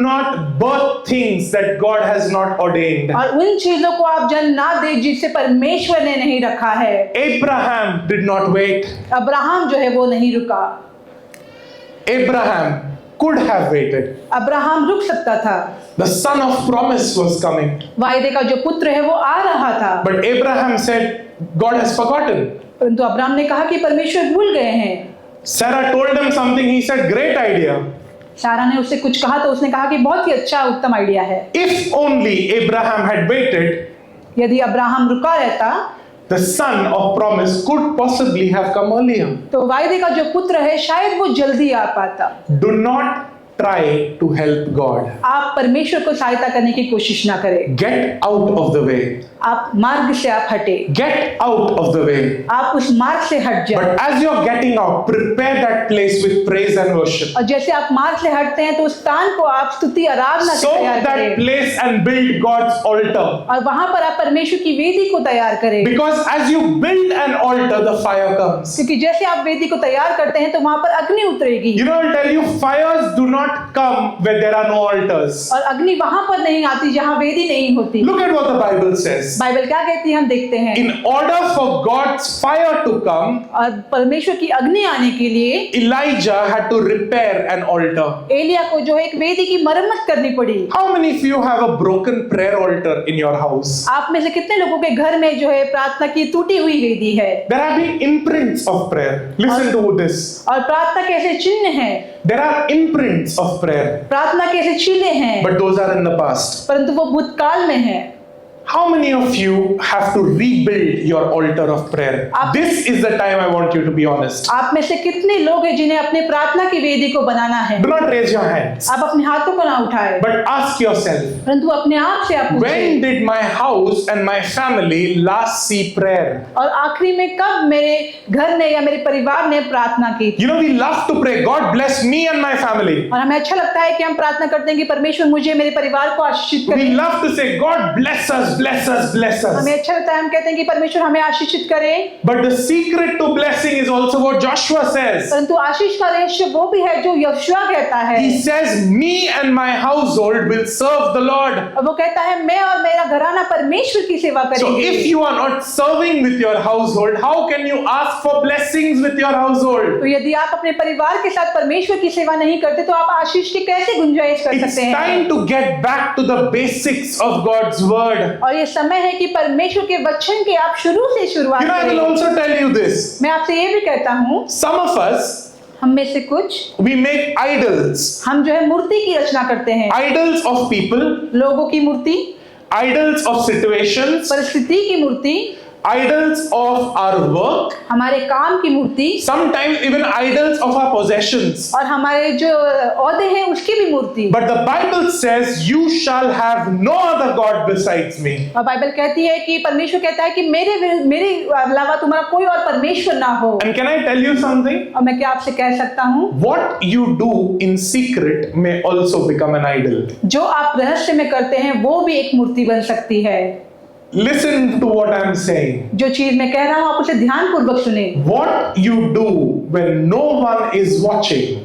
not birth things that God has not ordained. और उन चीजों को आप जन्म ना दे जिसे परमेश्वर ने नहीं रखा है। Abraham did not wait. Abraham जो है वो नहीं रुका। Abraham could have waited. Abraham रुक सकता था, The son of promise was coming. वायदे का जो पुत्र है वो आ रहा था, But Abraham said, God has forgotten. परंतु अब्राहम ने कहा कि परमेश्वर भूल गए हैं। Sarah told him something. He said, great idea. सारा ने उससे कुछ कहा तो उसने कहा कि बहुत ही अच्छा उत्तम आइडिया है। If only Abraham had waited, यदि अब्राहम रुका रहता the son of promise could possibly have come earlier. तो वायदे का जो पुत्र है शायद वो जल्दी आ पाता। Do not try to help God. आप परमेश्वर को सहायता करने की कोशिश ना करें। Get out of the way. आप मार्ग से आप हटे, Get out of the way. आप उस मार्ग से हट जाए। But as you're getting out, prepare that place with praise and worship. और जैसे आप मार्ग से हटते हैं तो उस स्थान को आप स्तुति आराधना से Soak तैयार that करें place and build God's altar. और वहां पर आप परमेश्वर की वेदी को तैयार करें। Because as you build an altar, the fire comes. क्योंकि जैसे आप वेदी को तैयार करते हैं तो वहां पर अग्नि उतरेगी। You know, I'll tell you, fires do not come where there are no altars. और अग्नि वहां पर नहीं आती जहां वेदी नहीं होती। Look at what the Bible says. Bible क्या कहती है हम देखते हैं। In order for God's fire to come, और परमेश्वर की अग्नि आने के लिए Elijah had to repair an altar. Elia को जो है एक वेदी की मरम्मत करनी पड़ी। How many of you have a broken prayer altar in your house? आप में से कितने लोगों के घर में जो है प्रार्थना की टूटी हुई वेदी है? There have been imprints of prayer. Listen to this. और प्रार्थना के ऐसे चिन्ह हैं, There are imprints of prayer, प्रार्थना के ऐसे चिन्ह हैं, but those are in the past. परंतु वो भूतकाल में है। How many of you have to rebuild your altar of prayer? This is the time I want you to be honest. आप में से कितने लोग हैं जिन्हें अपने प्रार्थना की वेदी को बनाना है? Do not raise your hands, आप अपने हाथों को ना उठाएं, but ask yourself, परंतु अपने आप से आप when पूछें, did my house and my family last see prayer? और आखिरी में कब मेरे घर ने या मेरे परिवार ने प्रार्थना की? You know, we love to pray, God bless me and my family. और हमें अच्छा लगता है कि हम प्रार्थना करते हैं कि परमेश्वर मुझे मेरे परिवार को आशीषित We करे। love to say, God bless us, bless us, bless us. हमें अच्छा लगता है, हम कहते हैं कि परमेश्वर हमें आशीषित करे। But the secret to blessing is also what Joshua says. परंतु आशीष का रहस्य वो भी है जो यहोशू कहता है। He says, me and my household will serve the Lord. और वो कहता है मैं और मेरा घराना परमेश्वर की सेवा So करेंगे। if you are not serving with your household, how can you ask for blessings with your household? तो यदि आप अपने परिवार के साथ परमेश्वर की सेवा नहीं करते तो आप आशीष की कैसे गुंजाइश कर It's सकते हैं? time to get back to the basics of God's word. और ये समय है कि परमेश्वर के वचन के आप शुरू से शुरुआत You know, I will करें। also tell you this. मैं आपसे ये भी कहता हूँ, Some of us, हम में से कुछ we make idols. हम जो है मूर्ति की रचना करते हैं, Idols of people, लोगों की मूर्ति, idols of situations, परिस्थिति की मूर्ति, idols of our work, हमारे काम की मूर्ति, sometimes even idols of our possessions. और हमारे जो औहदे हैं उसकी भी मूर्ति। But the Bible says, you shall have no other God besides me. और बाइबल कहती है कि परमेश्वर कहता है कि मेरे अलावा तुम्हारा कोई और परमेश्वर ना हो। And can I tell you something? और मैं क्या आपसे कह सकता हूँ, What you do in secret may also become an idol. जो आप रहस्य में करते हैं वो भी एक मूर्ति बन सकती है। Listen to what I'm saying. जो चीज मैं कह रहा हूँ आप उसे ध्यानपूर्वक सुने। What you do when no one is watching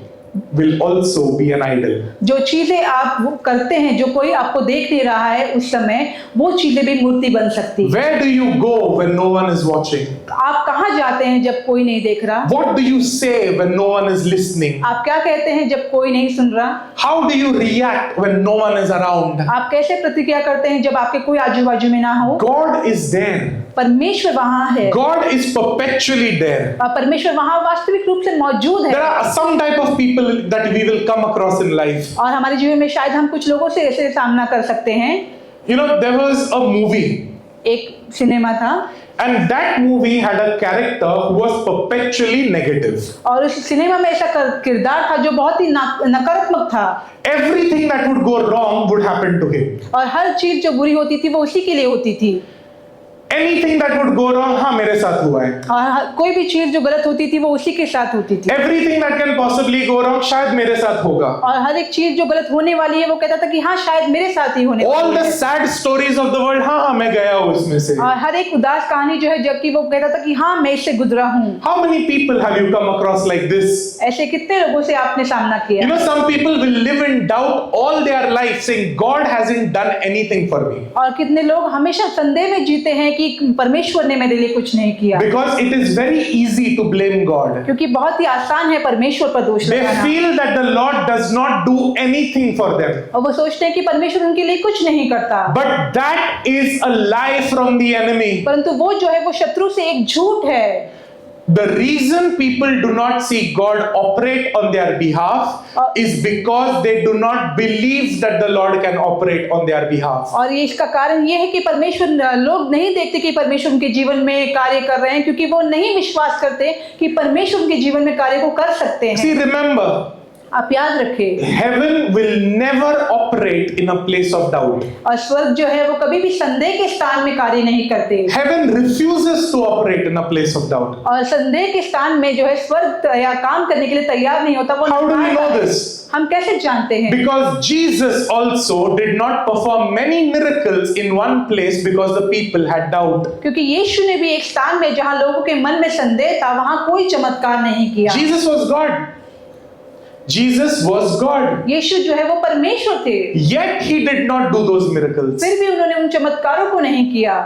will also be an idol. जो चीजें आप वो करते हैं जो कोई आपको देख नहीं रहा है उस समय, वो चीजें भी मूर्ति बन सकती है। Where do you go when no one is watching? आप कहाँ जाते हैं जब कोई नहीं देख रहा? What do you say when no one is listening? आप क्या कहते हैं जब कोई नहीं सुन रहा? How do you react when no one is around? आप कैसे प्रतिक्रिया करते हैं जब आपके कोई आजू बाजू में ना हो? God is there. परमेश्वर वहां है, God is perpetually there. और परमेश्वर वहां वास्तविक रूप से मौजूद है। There are some type of people that we will come across in life. और हमारे जीवन में शायद हम कुछ लोगों से ऐसे सामना कर सकते हैं। You know, there was a movie, एक सिनेमा था and that movie had a character who was perpetually negative. और उस सिनेमा में ऐसा किरदार था जो बहुत ही नकारात्मक था, Everything that would go wrong would happen to him. और हर चीज जो बुरी होती थी वो उसी के लिए होती थी। Anything that would go wrong, हाँ मेरे साथ हुआ है. और कोई भी चीज जो गलत होती थी वो उसी के साथ होती थी। Everything that can possibly go wrong, शायद मेरे साथ होगा. और हर एक चीज जो गलत होने वाली है वो कहता था कि हाँ शायद मेरे साथ ही होने All वाली the है। sad stories of the world, हाँ मैं गया हूँ इसमें से. और हर एक उदास कहानी जो है जबकि वो कहता था कि हाँ मैं इससे गुजरा हूँ। How many people have you come across like this? ऐसे कितने लोगों से आपने सामना किया? You know, some people will live in doubt all their life, saying God hasn't done anything for me. और कितने लोग हमेशा संदेह में जीते हैं कि परमेश्वर ने मेरे लिए कुछ नहीं किया। Because it is very easy to blame God. क्योंकि बहुत ही आसान है परमेश्वर पर दोष They लगाना। feel that the Lord does not do anything for them. और वो सोचते हैं कि परमेश्वर उनके लिए कुछ नहीं करता। But that is a lie from the enemy. परंतु वो जो है वो शत्रु से एक झूठ है। The reason people do not see God operate on their behalf is because they do not believe that the Lord can operate on their behalf. और ये इसका कारण ये है कि परमेश्वर लोग नहीं देखते कि परमेश्वर उनके जीवन में कार्य कर रहे हैं, क्योंकि वो नहीं विश्वास करते कि परमेश्वर उनके जीवन में कार्य को कर सकते हैं। See, remember, आप याद रखें, heaven will never operate in a place of doubt. और स्वर्ग जो है वो कभी भी संदेह के स्थान में कार्य नहीं करते। Heaven refuses to operate in a place of doubt. और संदेह के स्थान में जो है स्वर्ग या काम करने के लिए तैयार नहीं होता। वो How do we know this? हम कैसे जानते हैं? Because Jesus also did not perform many miracles in one place because the people had doubt. क्योंकि यीशु ने भी एक स्थान में जहां लोगों के मन में संदेह था वहां कोई चमत्कार नहीं किया। Jesus was God. Jesus was God. यीशु जो है वो परमेश्वर थे, Yet he did not do those miracles. फिर भी उन्होंने उन चमत्कारों को नहीं किया।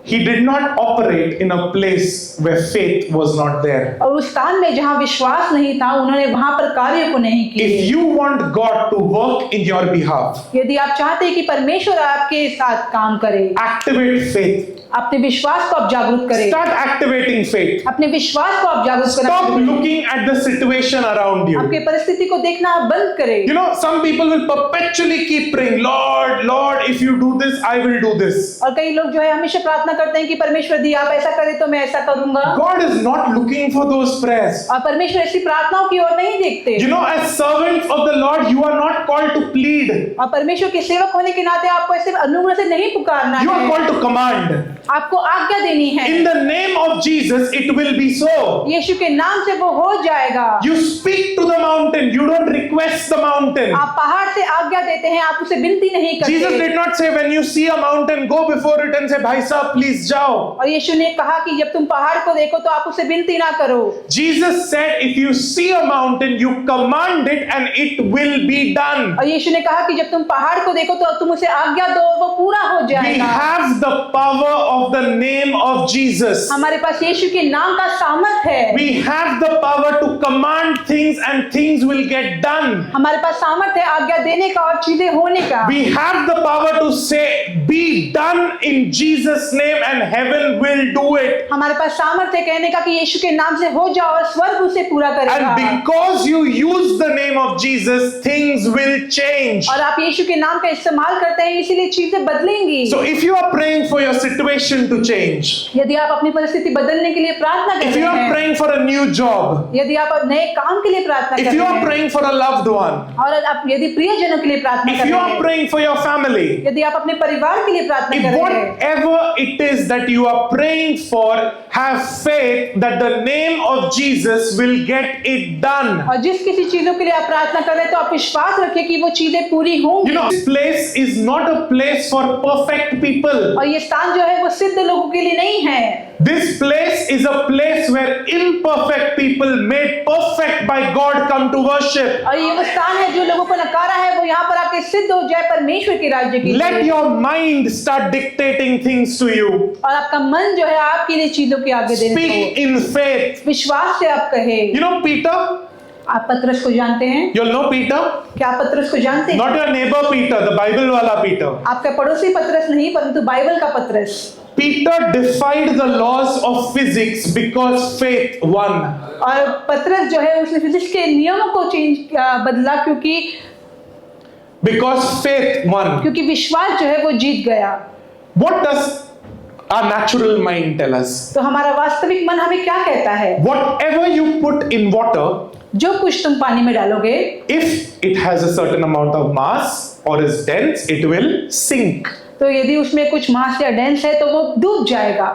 He did not operate in a place where faith was not there. और उस स्थान में जहां विश्वास नहीं था उन्होंने वहां पर कार्य को नहीं If किया। you want God to work in your behalf, यदि आप चाहते हैं कि परमेश्वर आपके साथ काम करे, activate faith. अपने विश्वास को आप जागरूक करें। Start activating faith. अपने विश्वास को आप जागरूक करना Stop शुरू करें। looking at the situation around you. आपके परिस्थिति को देखना आप बंद करें। You know, some people will perpetually keep praying, Lord, Lord, if you do this, I will do this. और कई लोग जो है हमेशा प्रार्थना करते हैं कि परमेश्वर दी आप ऐसा करें तो मैं ऐसा करूंगा। God is not looking for those prayers. और परमेश्वर ऐसी प्रार्थनाओं की ओर नहीं देखते। You know, as servants of the Lord, you are not called to plead. और परमेश्वर के सेवक होने के नाते आपको ऐसे अनुग्रह से नहीं पुकारना You are है, called to command. आपको आज्ञा देनी है। In the name of Jesus, it will be so. यीशु के नाम से वो हो जाएगा। You speak to the mountain. You don't request the mountain. आप पहाड़ से आज्ञा देते हैं, आप उसे विनती नहीं Jesus करते। did not say, when you see a mountain, go before it and say, भाई साहब, please जाओ. और यीशु ने कहा कि जब तुम पहाड़ को देखो तो आप उसे विनती ना करो। Jesus said, if you see a mountain, you command it and it will be done. और यीशु ने कहा कि जब तुम पहाड़ को देखो तो तुम उसे आज्ञा दो, वो पूरा हो We जाएगा। have the power of of the name of Jesus. हमारे पास यीशु के नाम का सामर्थ है। We have the power to command things and things will get done. हमारे पास सामर्थ है आज्ञा देने का और चीजें होने का। We have the power to say, be done in Jesus' name and heaven will do it. हमारे पास सामर्थ है कहने का कि यीशु के नाम से हो जाओ और स्वर्ग उसे पूरा करेगा। And because you use the name of Jesus, things will change. और आप यीशु के नाम का इस्तेमाल करते हैं इसीलिए चीजें बदलेंगी। So if you are praying for your situation to change, यदि आप अपनी परिस्थिति बदलने के लिए प्रार्थना कर if you रहे are हैं, praying for a new job, यदि आप नए काम के लिए प्रार्थना कर if you रहे are हैं, praying for a loved one, और आप यदि प्रियजनों के लिए प्रार्थना if कर you रहे are हैं, praying for your family, यदि आप अपने परिवार के लिए प्रार्थना if कर रहे हैं, whatever it is that you are praying for, have faith that the name of Jesus will get it done. और जिस किसी चीजों के लिए आप प्रार्थना कर रहे हैं तो आप विश्वास रखिए कि वो चीजें पूरी होंगी। You know, this place is not a place for perfect people. और ये स्थान जो है वो सिद्ध लोगों के लिए नहीं है। This place is a place where imperfect people made perfect by God come to worship. और ये वो स्थान है जो लोगों को नकारा है वो यहाँ पर आके सिद्ध हो जाए परमेश्वर के राज्य के Let लिए। your mind start dictating things to you. और आपका मन जो है आपके लिए चीजों के आगे देने Speak in faith. को विश्वास से आप कहे। You know Peter? आप पतरस को जानते हैं? You'll know Peter? क्या आप पतरस को जानते हैं? Not your neighbor Peter, the Bible wala Peter. आपका पड़ोसी पतरस नहीं परंतु बाइबल का पतरस। Peter defied the laws of physics because faith won. और पतरस जो है उसने फिजिक्स के नियमों को बदला Because faith won. क्योंकि विश्वास जो है वो जीत गया। What does our natural mind tell us? तो हमारा वास्तविक मन हमें क्या कहता है? Whatever you put in water, जो कुछ तुम पानी में डालोगे, if it has a certain amount of mass or is dense, it will sink. तो यदि उसमें कुछ मास या डेंस है तो वो डूब जाएगा।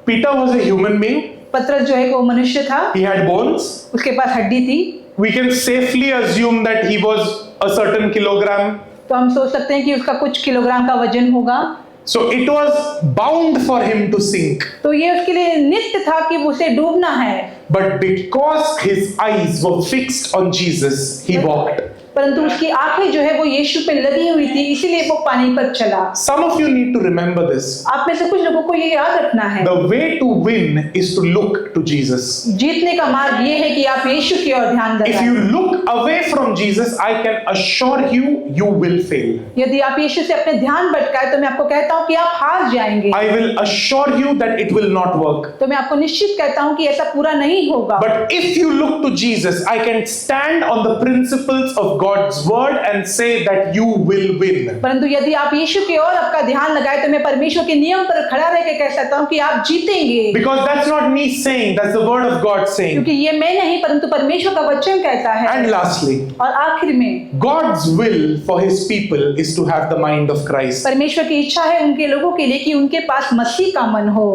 Peter was a human being. पतरस जो है वो मनुष्य था, He had bones. उसके पास हड्डी थी। We can safely assume that he was a certain kilogram. तो हम सोच सकते हैं कि उसका कुछ किलोग्राम का वजन होगा। So it was bound for him to sink. तो ये उसके लिए नित्य था कि उसे डूबना है। But because his eyes were fixed on Jesus, he walked. परंतु उसकी आंखें जो है वो यीशु पे लगी हुई थी इसीलिए वो पानी पर चला। Some of you need to remember this. आप में से कुछ लोगों को ये याद रखना है। The way to win is to look to Jesus. जीतने का मार्ग ये है कि आप यीशु की ओर ध्यान If लगाएं। you look away from Jesus, I can assure you, you will fail. यदि आप यीशु से अपने ध्यान भटकाए तो मैं आपको कहता हूँ कि आप हार जाएंगे। I will assure you that it will not work. तो मैं आपको निश्चित कहता हूँ कि ऐसा पूरा नहीं होगा। But if you look to Jesus, I can stand on the principles of God's word and say that you will win. परंतु यदि आप यीशु की ओर आपका ध्यान लगाए तो मैं परमेश्वर के नियम पर खड़ा रह के कह सकता हूँ कि आप जीतेंगे। Because that's not me saying, that's the word of God saying. क्योंकि ये मैं नहीं परंतु परमेश्वर का वचन कहता है। And lastly, और आखिर में God's will for his people is to have the mind of Christ. परमेश्वर की इच्छा है उनके लोगों के लिए कि उनके पास मसीह का मन हो।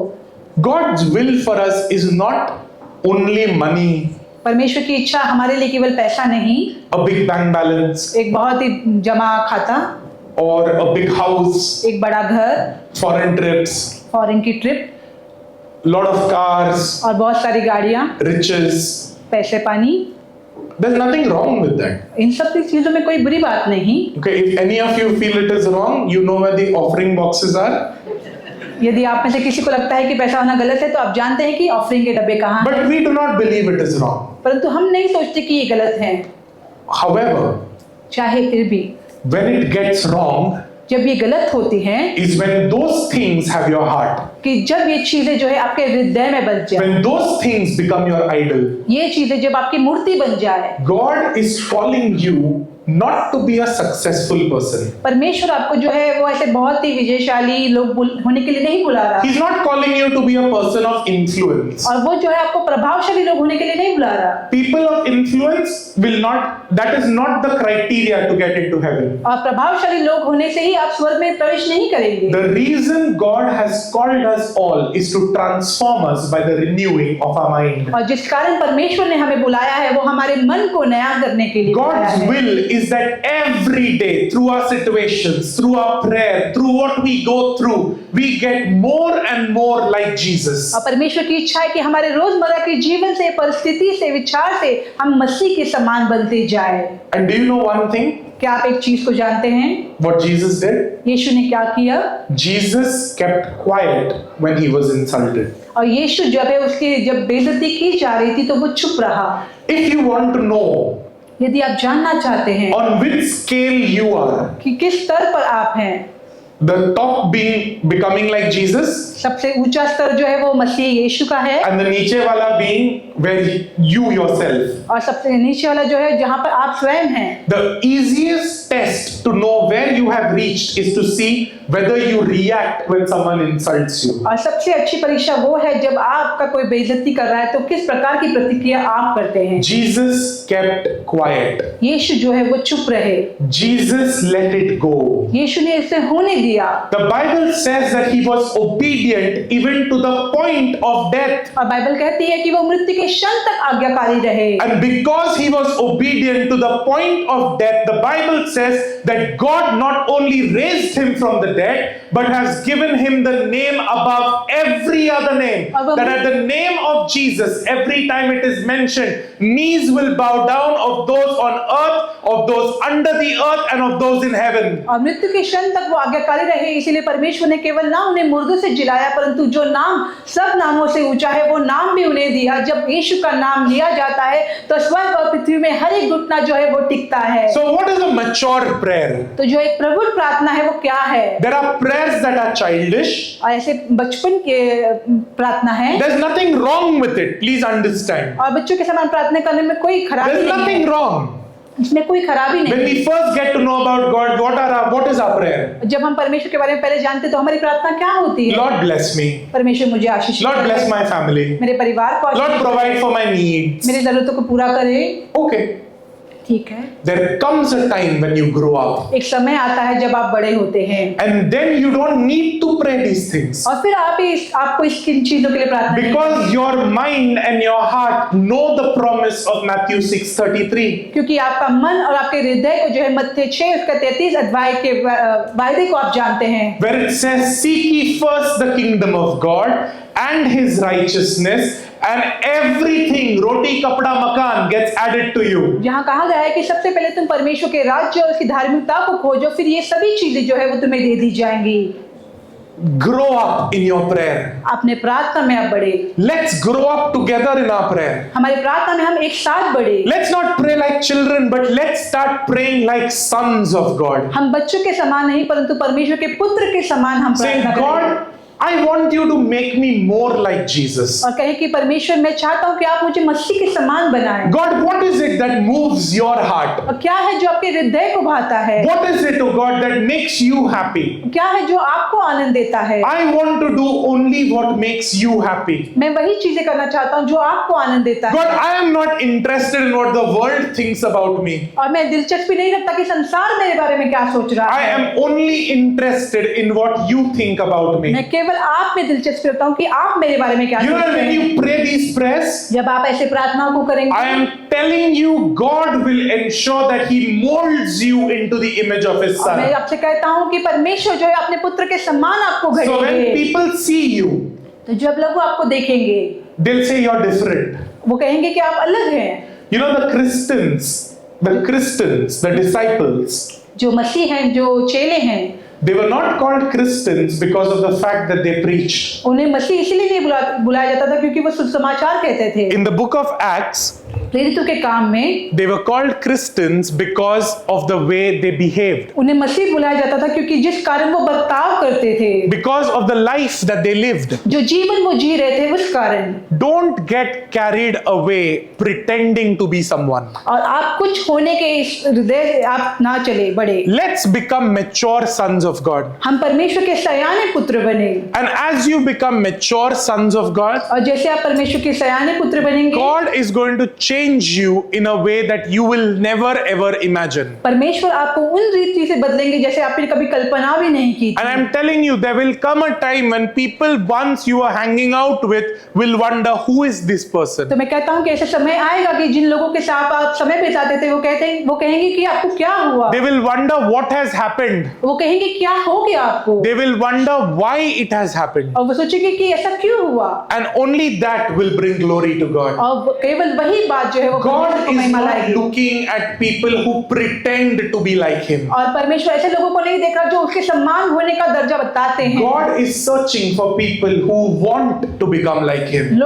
God's will for us is not only money, परमेश्वर की इच्छा हमारे लिए केवल पैसा नहीं, a big bank balance, एक बहुत ही जमा खाता, or a big house, एक बड़ा घर, foreign trips, फॉरेन की ट्रिप, lot of cars, और बहुत सारी गाड़ियां, riches. पैसे पानी। There's nothing wrong with that. इन सब चीजों में कोई बुरी बात नहीं। Okay, if any of you feel it is wrong, you know where the offering boxes are. यदि आप में से किसी को लगता है कि पैसा होना गलत है तो आप जानते हैं कि ऑफरिंग के डब्बे कहाँ हैं। But we do not believe it is wrong. परंतु हम नहीं सोचते कि ये गलत है। However, चाहे फिर भी when it gets wrong जब ये गलत होती हैं is when those things have your heart. कि जब ये चीजें जो है आपके हृदय में बस जाए, When those things become your idol. ये चीजें जब आपकी मूर्ति बन जाए। God is calling you not to be a successful person. परमेश्वर आपको जो है वो ऐसे बहुत ही विजयशाली लोग होने के लिए नहीं बुला रहा। He's not calling you to be a person of influence. और वो जो है आपको प्रभावशाली लोग होने के लिए नहीं बुला रहा। People of influence will not, that is not the criteria to get into heaven. और प्रभावशाली लोग होने से ही आप स्वर्ग में प्रवेश नहीं करेंगे। The reason God has called us all is to transform us by the renewing of our mind. और जिस कारण परमेश्वर ने हमें बुलाया है वो हमारे मन को नया करने के लिए बुलाया God's है। will is that every day, through our situations, through our prayer, through what we go through, we get more and more like Jesus. और परमेश्वर की इच्छा है कि हमारे रोजमर्रा के जीवन से, परिस्थिति से, विचार से हम मसीह के समान बनते जाए। And do you know one thing? क्या आप एक चीज को जानते हैं What Jesus did? यीशु ने क्या किया? Jesus kept quiet when he was insulted. और यीशु जब है उसकी जब बेइज्जती की जा रही थी तो वो चुप रहा। If you want to know यदि आप जानना चाहते हैं on which scale you are, कि किस स्तर पर आप हैं, the top being becoming like Jesus, सबसे ऊंचा स्तर जो है वो मसीह यीशु का है, and the नीचे वाला being where you yourself. और सबसे नीचे वाला जो है जहां पर आप स्वयं हैं। The easiest test to know where you have reached is to see whether you react when someone insults you. और सबसे अच्छी परीक्षा वो है जब आपका कोई बेइज्जती कर रहा है तो किस प्रकार की प्रतिक्रिया आप करते हैं। Jesus kept quiet. यीशु जो है वो चुप रहे, Jesus let it go. यीशु ने इसे होने दिया। The Bible says that he was obedient even to the point of death. और बाइबल कहती है कि वो मृत्यु के क्षण तक आज्ञाकारी रहे। And because he was obedient to the point of death, the Bible says that God not only raised him from the dead, but has given him the name above every other name. That at the name of Jesus, every time it is mentioned, knees will bow down of those on earth, of those under the earth, and of those in heaven. और मृत्यु के क्षण तक वो आज्ञाकारी रहे, इसीलिए परमेश्वर ने केवल ना उन्हें मुर्दों से जिलाया, परंतु जो नाम सब नामों से ऊंचा है वो नाम भी उन्हें दिया। जब यीशु का नाम लिया जाता है तो स्वर्ग और पृथ्वी में हर एक घुटना जो है वो टिकता है। So what is a mature prayer? तो जो एक प्रबुद्ध प्रार्थना है वो क्या है? There are prayers that are childish. और ऐसे बचपन के प्रार्थना है, There's nothing wrong with it. Please understand. और बच्चों के समान प्रार्थना करने में कोई खराबी There's नहीं nothing है, wrong. इसमें कोई खराबी When नहीं। we first get to know about God, what is our prayer? जब हम परमेश्वर के बारे में पहले जानते तो हमारी प्रार्थना क्या होती है? Lord bless me. परमेश्वर मुझे आशीष Lord करे, bless my family. मेरे परिवार को Lord आशीष provide करे, for my needs. मेरी जरूरतों को पूरा करे। Okay. ठीक है। There comes a time when you grow up, एक समय आता है जब आप बड़े होते हैं and then you don't need to pray these things. और फिर आपको इन चीजों के लिए प्रार्थना नहीं Because करनी। your mind and your heart know the promise of Matthew 6:33. क्योंकि आपका मन और आपके हृदय को जो है मत्ती 6 उसका 33 अध्याय के वायदे को आप जानते हैं, Where it says, seek ye first the kingdom of God and his righteousness, and everything, roti kapda makan, gets added to you. जहाँ कहा गया है कि सबसे पहले तुम परमेश्वर के राज्य और उसकी धार्मिकता को खोजो, फिर ये सभी चीजें जो है वो तुम्हें दे दी जाएंगी। Grow up in your prayer. अपने प्रार्थना में आप बढ़े, Let's grow up together in our prayer. हमारी प्रार्थना में हम एक साथ बढ़े। Let's not pray like children, but let's start praying like sons of God. हम बच्चों के समान नहीं परंतु परमेश्वर के पुत्र के समान हम Say, प्रार्थना करें God, I want you to make me more like Jesus. और कहे कि परमेश्वर मैं चाहता हूँ कि आप मुझे मसीह के समान बनाएं। God, what is it that moves your heart? और क्या है जो आपके हृदय को भाता है? What is it, oh God, that makes you happy? क्या है जो आपको आनंद देता है? I want to do only what makes you happy. मैं वही चीजें करना चाहता हूँ जो आपको आनंद देता God, है। I am not interested in what the world thinks about me. और मैं दिलचस्पी नहीं रखता कि संसार मेरे बारे में क्या सोच रहा I है। am only interested in what you think about me. मैं केवल आप में दिलचस्पी रखता हूँ कि आप मेरे बारे में क्या You know, सोचते when हैं। you pray these prayers, जब आप ऐसे प्रार्थनाओं को करेंगे, I am telling you, God will ensure that He molds you into the image of His और मैं Son. आपसे कहता हूँ कि परमेश्वर जो है अपने पुत्र के समान आपको So when घड़ेंगे। people see you, तो जब लोग आपको देखेंगे they'll say you're different. वो कहेंगे कि आप अलग हैं। You know, the Christians, the disciples, जो मसीह हैं, जो चेले हैं, they were not called Christians because of the fact that they preached. उन्हें मसीह इसलिए नहीं बुलाया जाता था क्योंकि वो सुसमाचार कहते थे। In the book of Acts, प्रेरितों के काम में they were called Christians because of the way they behaved, उन्हें मसीह बुलाया जाता था क्योंकि जिस कारण वो बर्ताव करते थे, because of the life that they lived. जो जीवन वो जी रहे थे उस कारण। Don't get carried away pretending to be someone. और आप कुछ होने के इस हृदय से आप ना चले बढ़े। Let's become mature sons of God. हम परमेश्वर के सयाने पुत्र बने And as you become mature sons of God, और जैसे आप परमेश्वर के सयाने पुत्र बनेंगे, God is going to change you in a way that you will never ever imagine. परमेश्वर आपको उन रीति से बदलेंगे जैसे आपने कभी कल्पना भी नहीं की And थी। I'm telling you, there will come a time when people once you are hanging out with will wonder, who is this person? तो मैं कहता हूँ कि ऐसा समय आएगा कि जिन लोगों के साथ आप समय बिताते थे वो कहेंगे कि आपको क्या हुआ, They will wonder what has happened. वो कहेंगे क्या हो गया आपको, They will wonder why it has happened. और वो सोचेंगे कि ऐसा क्यों हुआ, And only that will bring glory to God. और केवल वही बात बात जो है वो God परमेश्वर को is महिमा not लाएगी। looking at people who pretend to be like Him. और परमेश्वर ऐसे लोगों को नहीं देख रहा जो उसके सम्मान होने का दर्जा बताते हैं। God is searching for people who want to become like Him.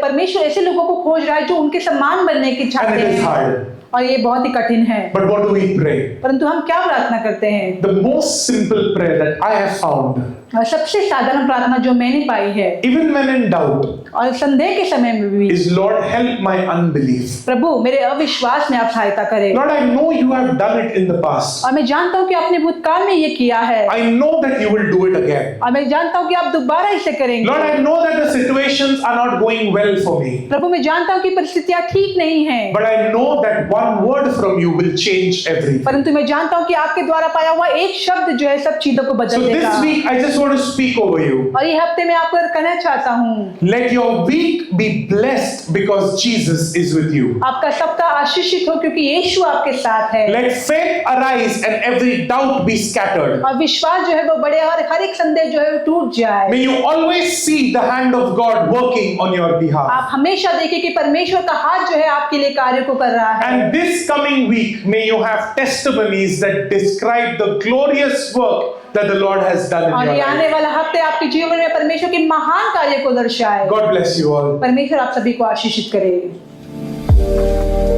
परमेश्वर ऐसे लोगों को खोज रहा है जो उनके सम्मान बनने की And चाहते it is हैं। hard. और ये बहुत ही कठिन है। But what do we pray? परंतु हम क्या प्रार्थना करते हैं? The most simple prayer that I have found, और सबसे साधारण प्रार्थना जो मैंने पाई है, even when in doubt, और संदेह के समय में भी, is Lord, help my unbelief. प्रभु मेरे अविश्वास में आप सहायता करें। Lord, I know you have done it in the past. और मैं जानता हूँ कि आपने भूतकाल में ये किया है। I know that you will do it again. और मैं जानता हूँ कि आप दोबारा इसे करेंगे। Lord, I know that the situations are not going well for me. प्रभु मैं जानता हूँ कि परिस्थितियाँ ठीक नहीं हैं। But I know that one word from you will change everything. परंतु मैं जानता हूँ कि आपके द्वारा पाया हुआ एक शब्द जो है सब चीजों को So बदल देगा। this week, I just want to speak over you. और ये हफ्ते में आपको कहना चाहता हूँ, Let your week be blessed because Jesus is with you. आपका सप्ताह आशीषित हो क्योंकि यीशु आपके साथ है। Let faith arise and every doubt be scattered. और विश्वास जो है वो बढ़े और हर एक संदेह जो है वो टूट जाए। May you always see the hand of God working on your behalf. आप हमेशा देखें कि परमेश्वर का हाथ जो है आपके लिए कार्य को कर रहा है। And this coming week, may you have testimonies that describe the glorious work that the Lord has done in और your ये आने life. वाला हफ्ते आपके जीवन में परमेश्वर के महान कार्य को दर्शाए। God bless you all. परमेश्वर आप सभी को आशीषित करे।